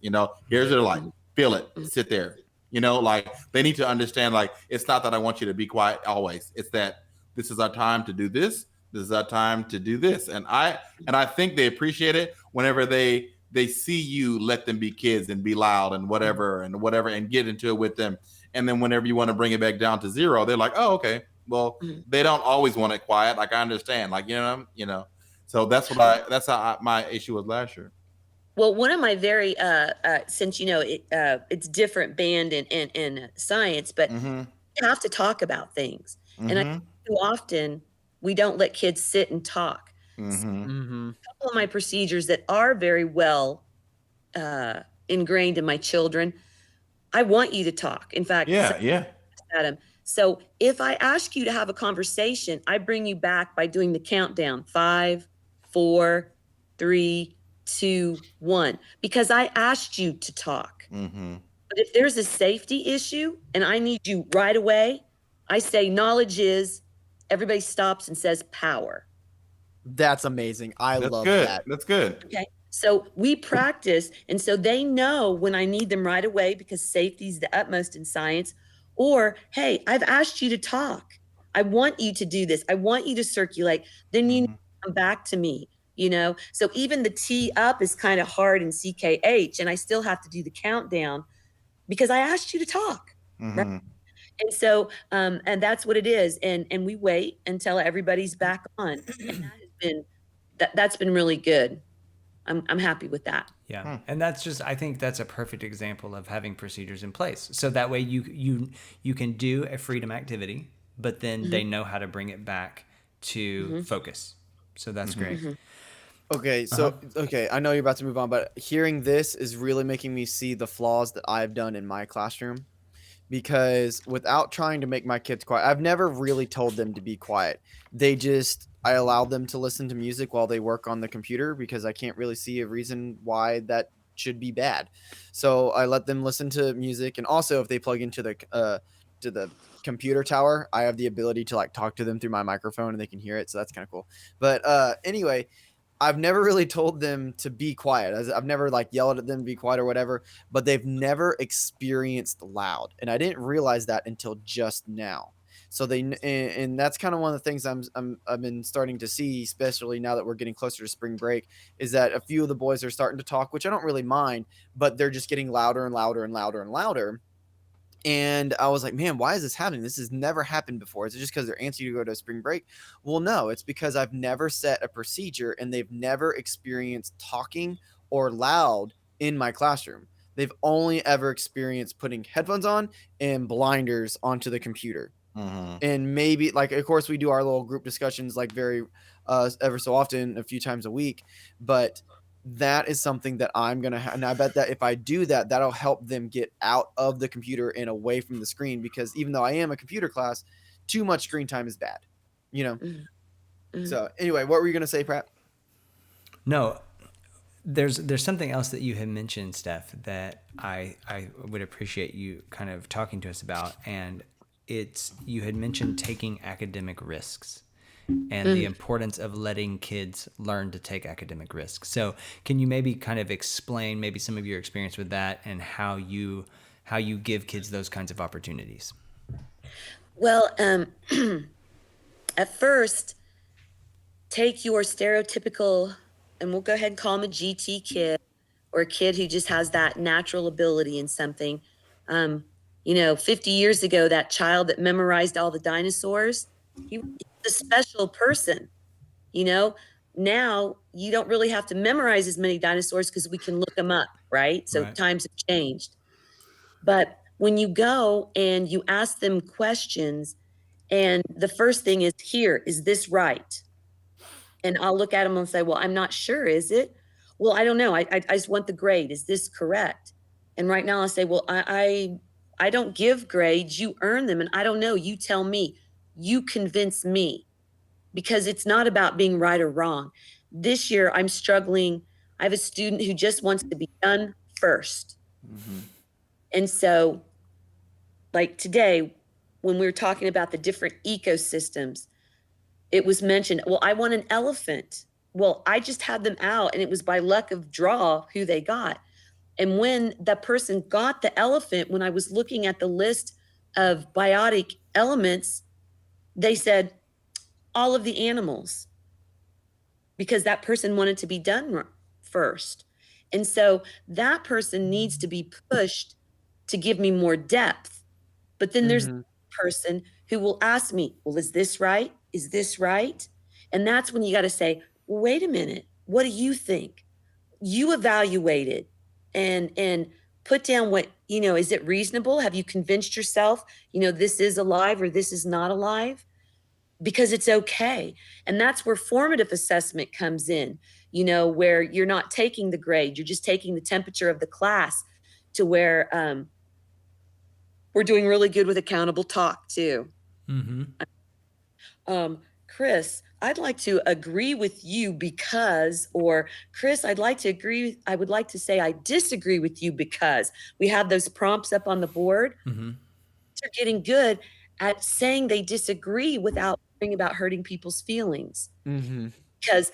S3: Here's their light, feel it, sit there. Like they need to understand, like it's not that I want you to be quiet always, it's that this is our time to do this is our time to do this. And I think they appreciate it whenever they see you let them be kids and be loud and whatever and get into it with them. And then whenever you want to bring it back down to zero, they're like, oh, okay. Well, they don't always want it quiet. Like I understand, like, so that's how my issue was last year.
S4: Well, one of my very since it's different band in science, but
S3: Mm-hmm.
S4: you have to talk about things, and I
S3: Mm-hmm.
S4: think too often we don't let kids sit and talk. So
S3: Mm-hmm.
S1: Mm-hmm.
S4: a couple of my procedures that are very well ingrained in my children, I want you to talk. In fact,
S3: Yeah, yeah.
S4: Adam. So if I ask you to have a conversation, I bring you back by doing the countdown: 5, 4, 3, 2, 1, because I asked you to talk.
S3: Mm-hmm.
S4: But if there's a safety issue and I need you right away, I say knowledge is, everybody stops and says power.
S1: That's amazing. I
S3: That's
S1: love
S3: good.
S1: that.
S3: That's good.
S4: Okay. So we practice, and so they know when I need them right away, because safety is the utmost in science. Or, hey, I've asked you to talk. I want you to do this. I want you to circulate. Then you need
S3: Mm-hmm.
S4: to come back to me, So even the T up is kind of hard in CKH, and I still have to do the countdown because I asked you to talk. Right.
S3: Mm-hmm.
S4: And so, and that's what it is. And we wait until everybody's back on. And that's been really good. I'm happy with that.
S2: Yeah. And I think that's a perfect example of having procedures in place. So that way you can do a freedom activity, but then they know how to bring it back to focus. So that's great.
S1: Okay, so okay, I know you're about to move on, but hearing this is really making me see the flaws that I've done in my classroom. Because without trying to make my kids quiet, I've never really told them to be quiet. I allow them to listen to music while they work on the computer because I can't really see a reason why that should be bad. So I let them listen to music, and also if they plug into the computer tower, I have the ability to like talk to them through my microphone and they can hear it. So that's kind of cool. But anyway, I've never really told them to be quiet. I've never like yelled at them to be quiet or whatever, but they've never experienced loud. And I didn't realize that until just now. So and that's kind of one of the things I've been starting to see, especially now that we're getting closer to spring break, is that a few of the boys are starting to talk, which I don't really mind, but they're just getting louder and louder and louder and louder. And I was like, man, why is this happening? This has never happened before. Is it just because they're antsy to go to spring break? Well, no, it's because I've never set a procedure and they've never experienced talking or loud in my classroom. They've only ever experienced putting headphones on and blinders onto the computer.
S3: Mm-hmm.
S1: And maybe, like, of course, we do our little group discussions like very ever so often, a few times a week. But that is something that I'm going to have. And I bet that if I do that, that'll help them get out of the computer and away from the screen, because even though I am a computer class, too much screen time is bad, So anyway, what were you going to say, Pratt?
S2: No, there's something else that you had mentioned, Steph, that I would appreciate you kind of talking to us about. And you had mentioned taking academic risks and the importance of letting kids learn to take academic risks. So can you maybe kind of explain maybe some of your experience with that and how you give kids those kinds of opportunities?
S4: Well, at first, take your stereotypical, and we'll go ahead and call him a GT kid, or a kid who just has that natural ability in something. 50 years ago, that child that memorized all the dinosaurs, he was a special person. Now you don't really have to memorize as many dinosaurs because we can look them up. right? So
S2: Right.
S4: times have changed. But when you go and you ask them questions, and the first thing is, here, is this right? And I'll look at them and say, well, I'm not sure, is it? Well, I don't know. I just want the grade. Is this correct? And right now I say, well, I don't give grades. You earn them. And I don't know. You tell me. You convince me, because it's not about being right or wrong. This year I'm struggling. I have a student who just wants to be done first.
S1: Mhm.
S4: And so, like today, when we were talking about the different ecosystems, it was mentioned, well, I want an elephant. Well, I just had them out, and it was by luck of draw who they got. And when that person got the elephant, when I was looking at the list of biotic elements, they said all of the animals, because that person wanted to be done first. And so that person needs to be pushed to give me more depth. But then there's the
S1: Mhm.
S4: person who will ask me, well, is this right? Is this right? And that's when you got to say, well, wait a minute. What do you think? You evaluate it, and put down what, is it reasonable? Have you convinced yourself, this is alive or this is not alive? Because it's okay. And that's where formative assessment comes in, where you're not taking the grade, you're just taking the temperature of the class, to where we're doing really good with accountable talk too.
S2: Mm-hmm.
S4: Chris, I'd like to agree with you because, or Chris, I would like to say I disagree with you because. We have those prompts up on the board.
S2: Mm-hmm.
S4: They're getting good at saying they disagree without worrying about hurting people's feelings,
S1: Mhm.
S4: because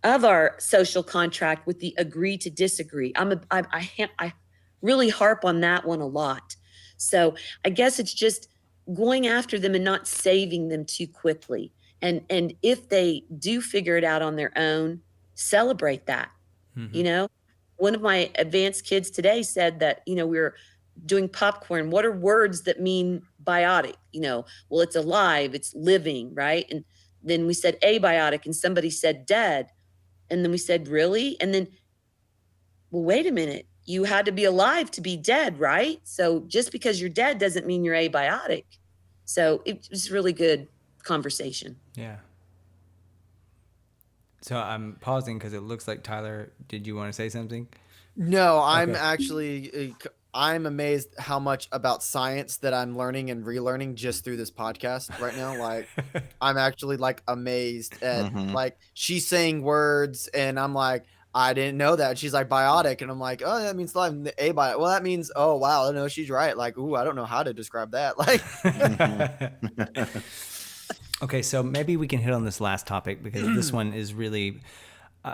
S4: of our social contract with the agree to disagree. I really harp on that one a lot. So I guess it's just going after them and not saving them too quickly. And if they do figure it out on their own, celebrate that.
S2: Mm-hmm.
S4: You know, one of my advanced kids today said that, we were doing popcorn. What are words that mean biotic? Well, it's alive, it's living, right? And then we said abiotic, and somebody said dead. And then we said, really? And then, well, wait a minute. You had to be alive to be dead, right? So just because you're dead doesn't mean you're abiotic. So it was really good conversation.
S2: Yeah. So I'm pausing because it looks like Tyler, did you want to say something?
S1: No, I'm
S2: Okay.
S1: actually I'm amazed how much about science that I'm learning and relearning just through this podcast right now. Like I'm actually like amazed at
S3: Mhm.
S1: like she's saying words and I'm like, I didn't know that. She's like biotic and I'm like, oh, that means like abiotic. Well, that means oh wow, no, she's right. Like, ooh, I don't know how to describe that. Like
S3: Mhm.
S2: Okay, so maybe we can hit on this last topic because this one is really,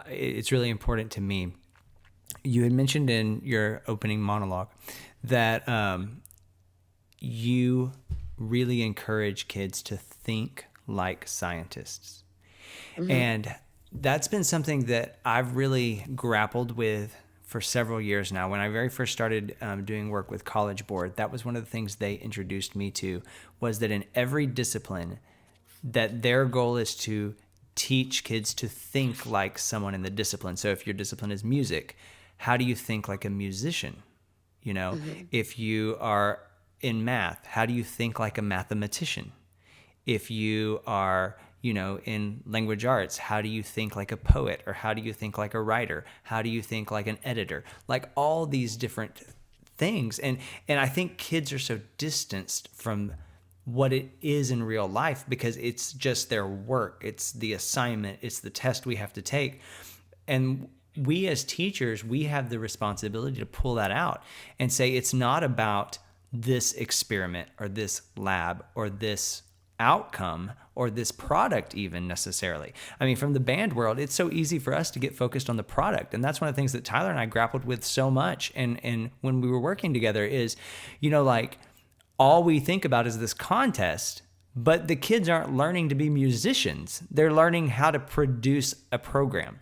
S2: it's really important to me. You had mentioned in your opening monologue that you really encourage kids to think like scientists.
S4: Mhm.
S2: And that's been something that I've really grappled with for several years now. When I very first started doing work with College Board, that was one of the things they introduced me to, was that in every discipline, that their goal is to teach kids to think like someone in the discipline. So if your discipline is music, how do you think like a musician?
S4: Mhm.
S2: If you are in math, how do you think like a mathematician? If you are, in language arts, how do you think like a poet, or how do you think like a writer? How do you think like an editor? Like all these different things. And I think kids are so distanced from what it is in real life because it's just their work. It's the assignment, it's the test we have to take. And we as teachers, we have the responsibility to pull that out and say it's not about this experiment or this lab or this outcome or this product even necessarily. I mean, from the band world, it's so easy for us to get focused on the product. And that's one of the things that Tyler and I grappled with so much. And when we were working together is, like all we think about is this contest, but the kids aren't learning to be musicians. They're learning how to produce a program.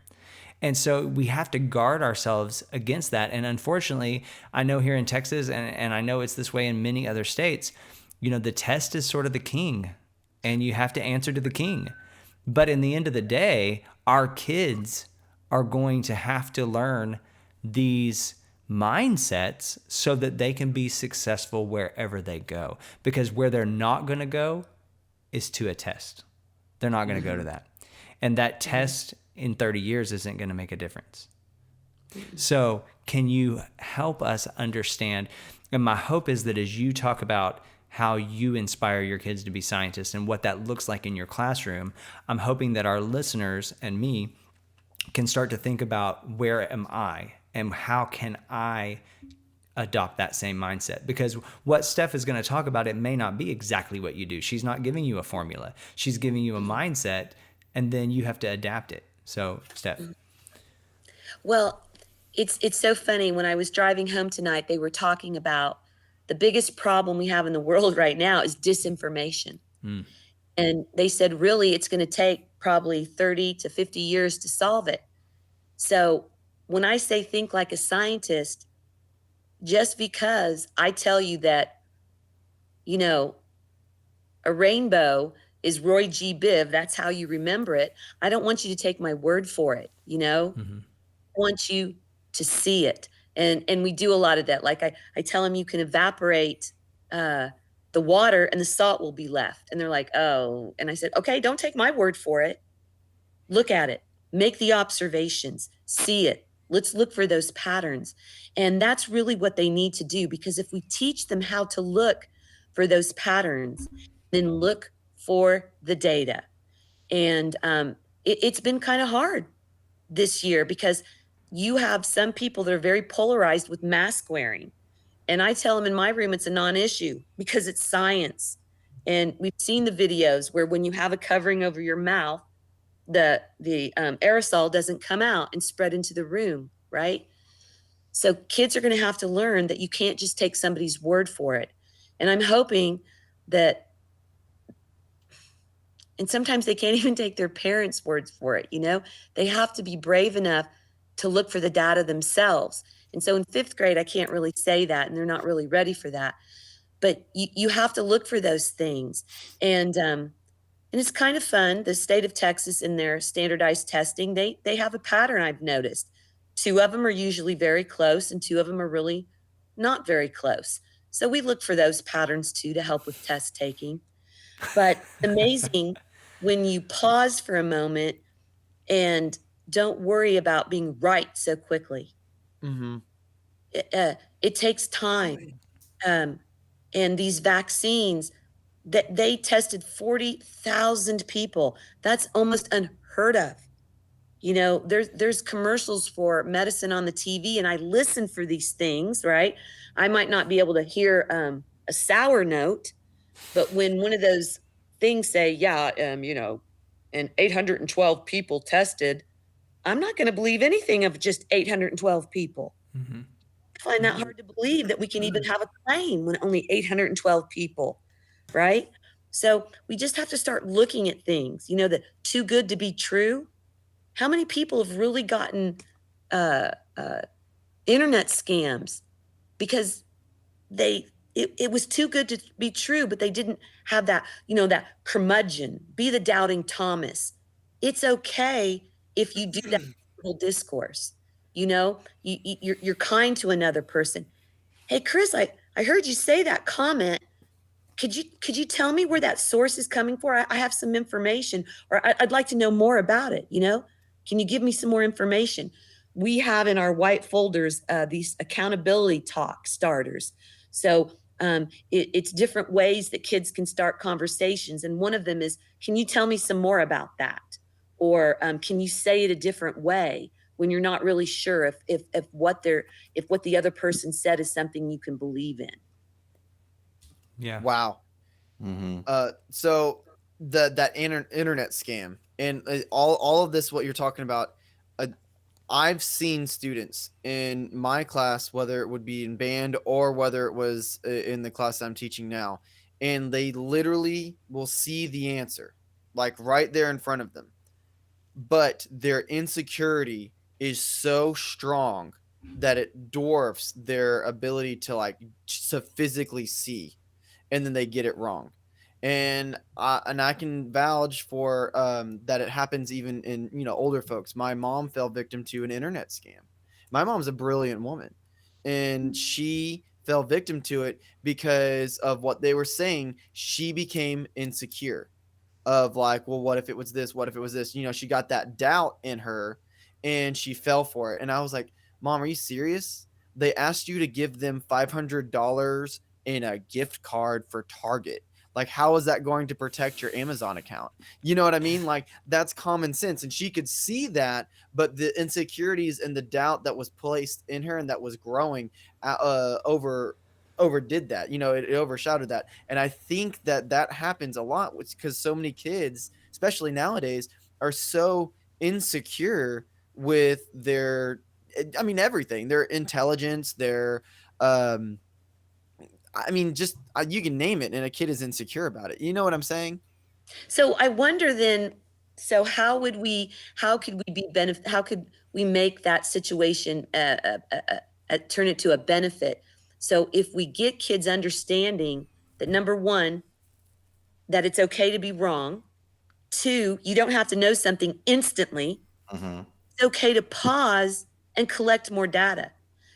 S2: And so we have to guard ourselves against that. And unfortunately, I know here in Texas, and I know it's this way in many other states, the test is sort of the king, and you have to answer to the king. But in the end of the day, our kids are going to have to learn these mindsets so that they can be successful wherever they go. Because where they're not going to go is to a test. They're not going to go to that. And that test in 30 years isn't going to make a difference. So, can you help us understand? And my hope is that as you talk about how you inspire your kids to be scientists and what that looks like in your classroom, I'm hoping that our listeners and me can start to think about, where am I and how can I adopt that same mindset? Because what Steph is going to talk about, it may not be exactly what you do. She's not giving you a formula. She's giving you a mindset, and then you have to adapt it. So, Steph.
S4: Well, it's so funny. When I was driving home tonight, they were talking about the biggest problem we have in the world right now is disinformation.
S2: Mm.
S4: And they said, really, it's going to take probably 30 to 50 years to solve it. So when I say think like a scientist, just because I tell you that, you know, a rainbow is Roy G. Biv, that's how you remember it. I don't want you to take my word for it, you know?
S2: Mm-hmm.
S4: I want you to see it. And we do a lot of that. Like I tell them you can evaporate the water and the salt will be left. And they're like, oh. And I said, okay, don't take my word for it. Look at it, make the observations, see it. Let's look for those patterns. And that's really what they need to do, because if we teach them how to look for those patterns, then look for the data. And it's been kind of hard this year because you have some people that are very polarized with mask wearing. And I tell them in my room it's a non-issue because it's science. And we've seen the videos where when you have a covering over your mouth, the aerosol doesn't come out and spread into the room, right? So kids are going to have to learn that you can't just take somebody's word for it. And I'm hoping that, and sometimes they can't even take their parents' words for it, you know? They have to be brave enough to look for the data themselves. And so in 5th grade, I can't really say that, and they're not really ready for that. But you have to look for those things. And it's kind of fun. The state of Texas, in their standardized testing, they have a pattern I've noticed. 2 of them are usually very close, and 2 of them are really not very close. So we look for those patterns too to help with test taking. But amazing when you pause for a moment and don't worry about being right so quickly.
S1: Mm-hmm.
S4: It takes time. Um, and these vaccines, that they tested 40,000 people. That's almost unheard of. You know, there's commercials for medicine on the TV, and I listen for these things, right? I might not be able to hear a sour note, but when one of those things say, yeah, and 812 people tested, I'm not going to believe anything of just 812 people.
S2: Mm-hmm.
S4: I find that hard to believe that we can even have a claim when only 812 people, right? So we just have to start looking at things, you know, that too good to be true. How many people have really gotten uh, uh, internet scams because it was too good to be true, but they didn't have that, you know, that curmudgeon, be the doubting Thomas. It's okay if you do that civil discourse. You know, you're kind to another person. Hey, Chris, I heard you say that comment. Could you tell me where that source is coming for? I have some information, or I'd like to know more about it. You know, can you give me some more information? We have in our white folders these accountability talk starters. So it's different ways that kids can start conversations, and one of them is, can you tell me some more about that, or can you say it a different way when you're not really sure if what the other person said is something you can believe in.
S2: Yeah.
S1: Wow.
S3: Mm-hmm.
S1: So that internet scam and all of this, what you're talking about, uh, I've seen students in my class, whether it would be in band or whether it was in the class I'm teaching now, and they literally will see the answer, like right there in front of them, but their insecurity is so strong that it dwarfs their ability to to physically see, and then they get it wrong. And I can vouch for that it happens even in older folks. My mom fell victim to an internet scam. My mom's a brilliant woman, and she fell victim to it because of what they were saying. She became insecure of like, well, what if it was this? What if it was this? She got that doubt in her and she fell for it. And I was like, Mom, are you serious? They asked you to give them $500 in a gift card for Target. Like, how is that going to protect your Amazon account? You know what I mean? Like, that's common sense. And she could see that, but the insecurities and the doubt that was placed in her and that was growing overdid that. It overshadowed that. And I think that happens a lot because so many kids, especially nowadays, are so insecure with their, I mean, everything, their intelligence, their just you can name it, and a kid is insecure about it. You know what I'm saying?
S4: So I wonder then, so how could we how could we make that situation, turn it to a benefit? So if we get kids understanding that, number one, that it's okay to be wrong. Two, you don't have to know something instantly.
S3: Mhm.
S4: It's okay to pause and collect more data,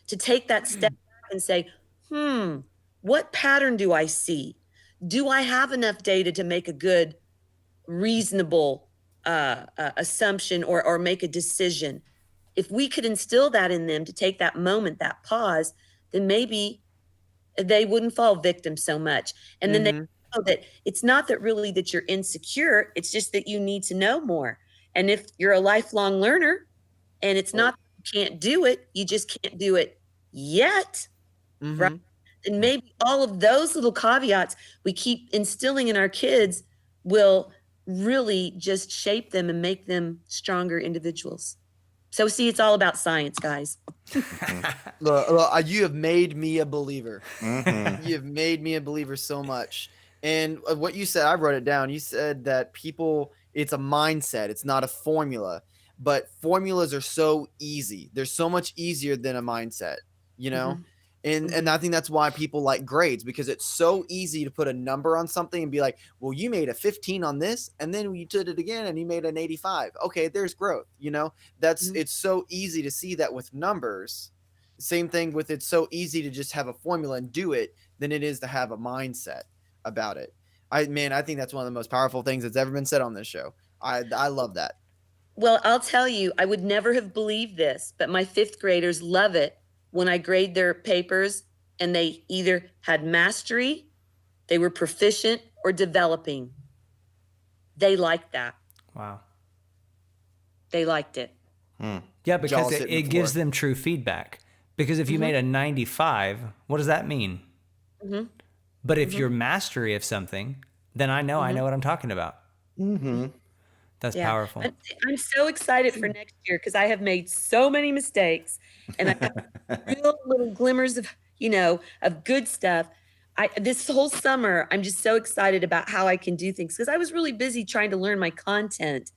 S4: to take that step back and say, what pattern do I see? Do I have enough data to make a good, reasonable assumption, or make a decision? If we could instill that in them, to take that moment, that pause, then maybe they wouldn't fall victim so much. And then they
S1: Mm-hmm.
S4: know that it's not that really that you're insecure, it's just that you need to know more. And if you're a lifelong learner, and it's not that you can't do it, you just can't do it yet, right?
S1: Mm-hmm.
S4: And maybe all of those little caveats we keep instilling in our kids will really just shape them and make them stronger individuals. So see, it's all about science, guys.
S1: Look, you have made me a believer.
S3: Mhm.
S1: You have made me a believer so much. And what you said, I wrote it down. You said that it's a mindset, it's not a formula. But formulas are so easy. They're so much easier than a mindset, you know?
S4: Mhm.
S1: And I think that's why people like grades, because it's so easy to put a number on something and be like, well, you made a 15 on this, and then you did it again and you made an 85. Okay, there's growth,
S4: Mhm.
S1: it's so easy to see that with numbers. Same thing with, it's so easy to just have a formula and do it than it is to have a mindset about it. I think that's one of the most powerful things that's ever been said on this show. I love that.
S4: Well, I'll tell you, I would never have believed this, but my fifth graders love it when I grade their papers and they either had mastery, they were proficient, or developing. They liked that.
S2: Wow.
S4: They liked it.
S2: Yeah, because
S1: Jaws
S2: it,
S1: hitting the
S2: it gives
S1: floor.
S2: them true feedback. Because if you made a 95, what does that mean?
S4: Mhm.
S2: But if you're mastery of something, then I know what I'm talking about.
S3: Mhm.
S2: That's
S4: Yeah.
S2: powerful.
S4: I'm so excited for next year because I have made so many mistakes, and I have real little glimmers of, of good stuff. This whole summer, I'm just so excited about how I can do things because I was really busy trying to learn my content,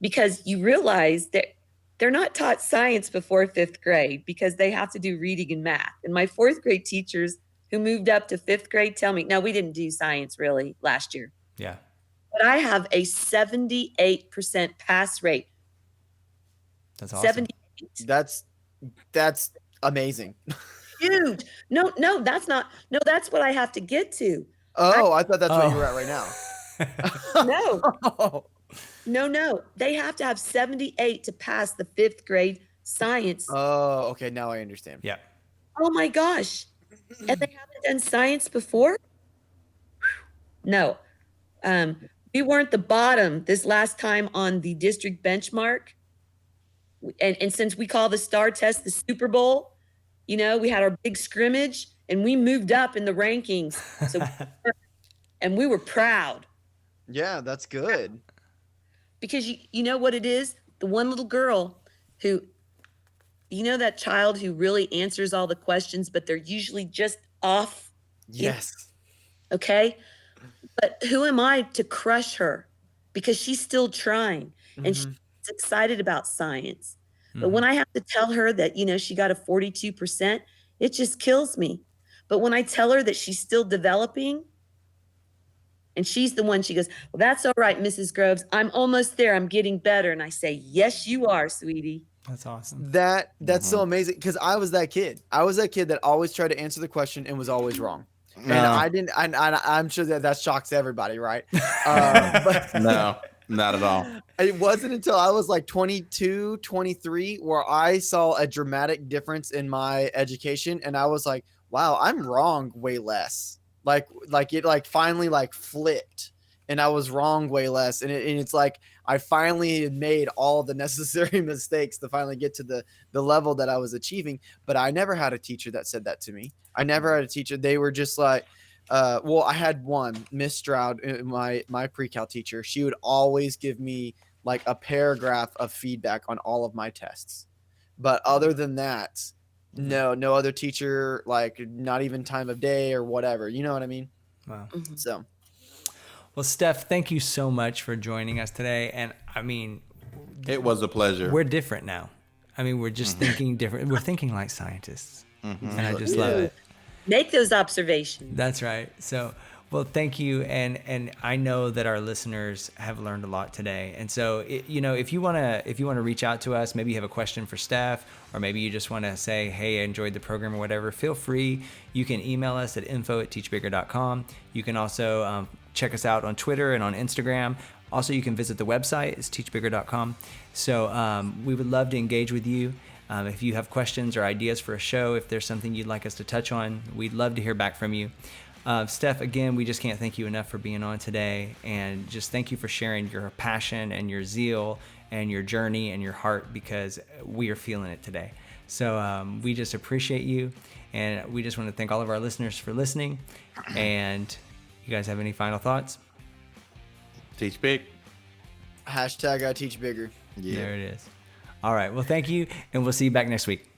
S4: because you realize that they're not taught science before fifth grade because they have to do reading and math. And my fourth grade teachers who moved up to fifth grade tell me, no, we didn't do science really last year.
S2: Yeah.
S4: But I have a 78% pass rate.
S2: That's awesome.
S4: 78.
S1: That's amazing.
S4: Huge. No, that's not. No, that's what I have to get to.
S1: Oh, I thought that's what you were at
S2: Oh.
S1: right now.
S4: No,
S1: Oh.
S4: no. They have to have 78 to pass the fifth grade science.
S1: Oh, okay, now I understand.
S2: Yeah.
S4: Oh my gosh. And they haven't done science before? No. We weren't the bottom this last time on the district benchmark. And since we call the STAR test the Super Bowl, we had our big scrimmage and we moved up in the rankings. And we were proud
S1: Yeah, that's good.
S4: because you know what it is? The one little girl who, that child who really answers all the questions, but they're usually just off.
S1: Yes.
S4: Okay. But who am I to crush her? Because she's still trying and she's
S1: Mhm.
S4: excited about science. But when I have to tell her that, she got a 42%, it just kills me. But when I tell her that she's still developing, and she's the one, she goes, well, that's all right, Mrs. Groves. I'm almost there. I'm getting better. And I say, yes, you are, sweetie.
S2: That's awesome.
S1: That's so amazing because I was that kid. I was that kid that always tried to answer the question and was always wrong. And I didn't. I'm sure that shocks everybody, right? But
S3: No, not at all.
S1: it wasn't until I was like 22, 23 where I saw a dramatic difference in my education, and I was like, "Wow, I'm wrong way less." Like it like finally like flipped, and I was wrong way less, and it's like I finally had made all the necessary mistakes to finally get to the level that I was achieving. But I never had a teacher that said that to me. I never had a teacher. They were just like, well, I had one, Miss Stroud, my pre-cal teacher. She would always give me like a paragraph of feedback on all of my tests. But other than that, no other teacher, like not even time of day or whatever. You know what I mean?
S2: Wow.
S1: So.
S2: Well, Steph, thank you so much for joining us today. And I mean,
S3: It was a pleasure.
S2: we're different now. I mean, we're just thinking different. We're thinking like scientists. And I just love it.
S4: Make those observations.
S2: That's right. So, well, thank you. And I know that our listeners have learned a lot today. And so, if you want to reach out to us, maybe you have a question for Steph, or maybe you just want to say, hey, I enjoyed the program or whatever, feel free. You can email us at info@teachbigger.com. You can also check us out on Twitter and on Instagram. Also, you can visit the website. It's teachbigger.com. So we would love to engage with you. If you have questions or ideas for a show, if there's something you'd like us to touch on, we'd love to hear back from you. Steph, again, we just can't thank you enough for being on today. And just thank you for sharing your passion and your zeal and your journey and your heart, because we are feeling it today. So we just appreciate you. And we just want to thank all of our listeners for listening. And you guys have any final thoughts?
S3: Teach big.
S1: #I teach bigger.
S3: Yeah.
S2: There it is. All right. Well, thank you. And we'll see you back next week.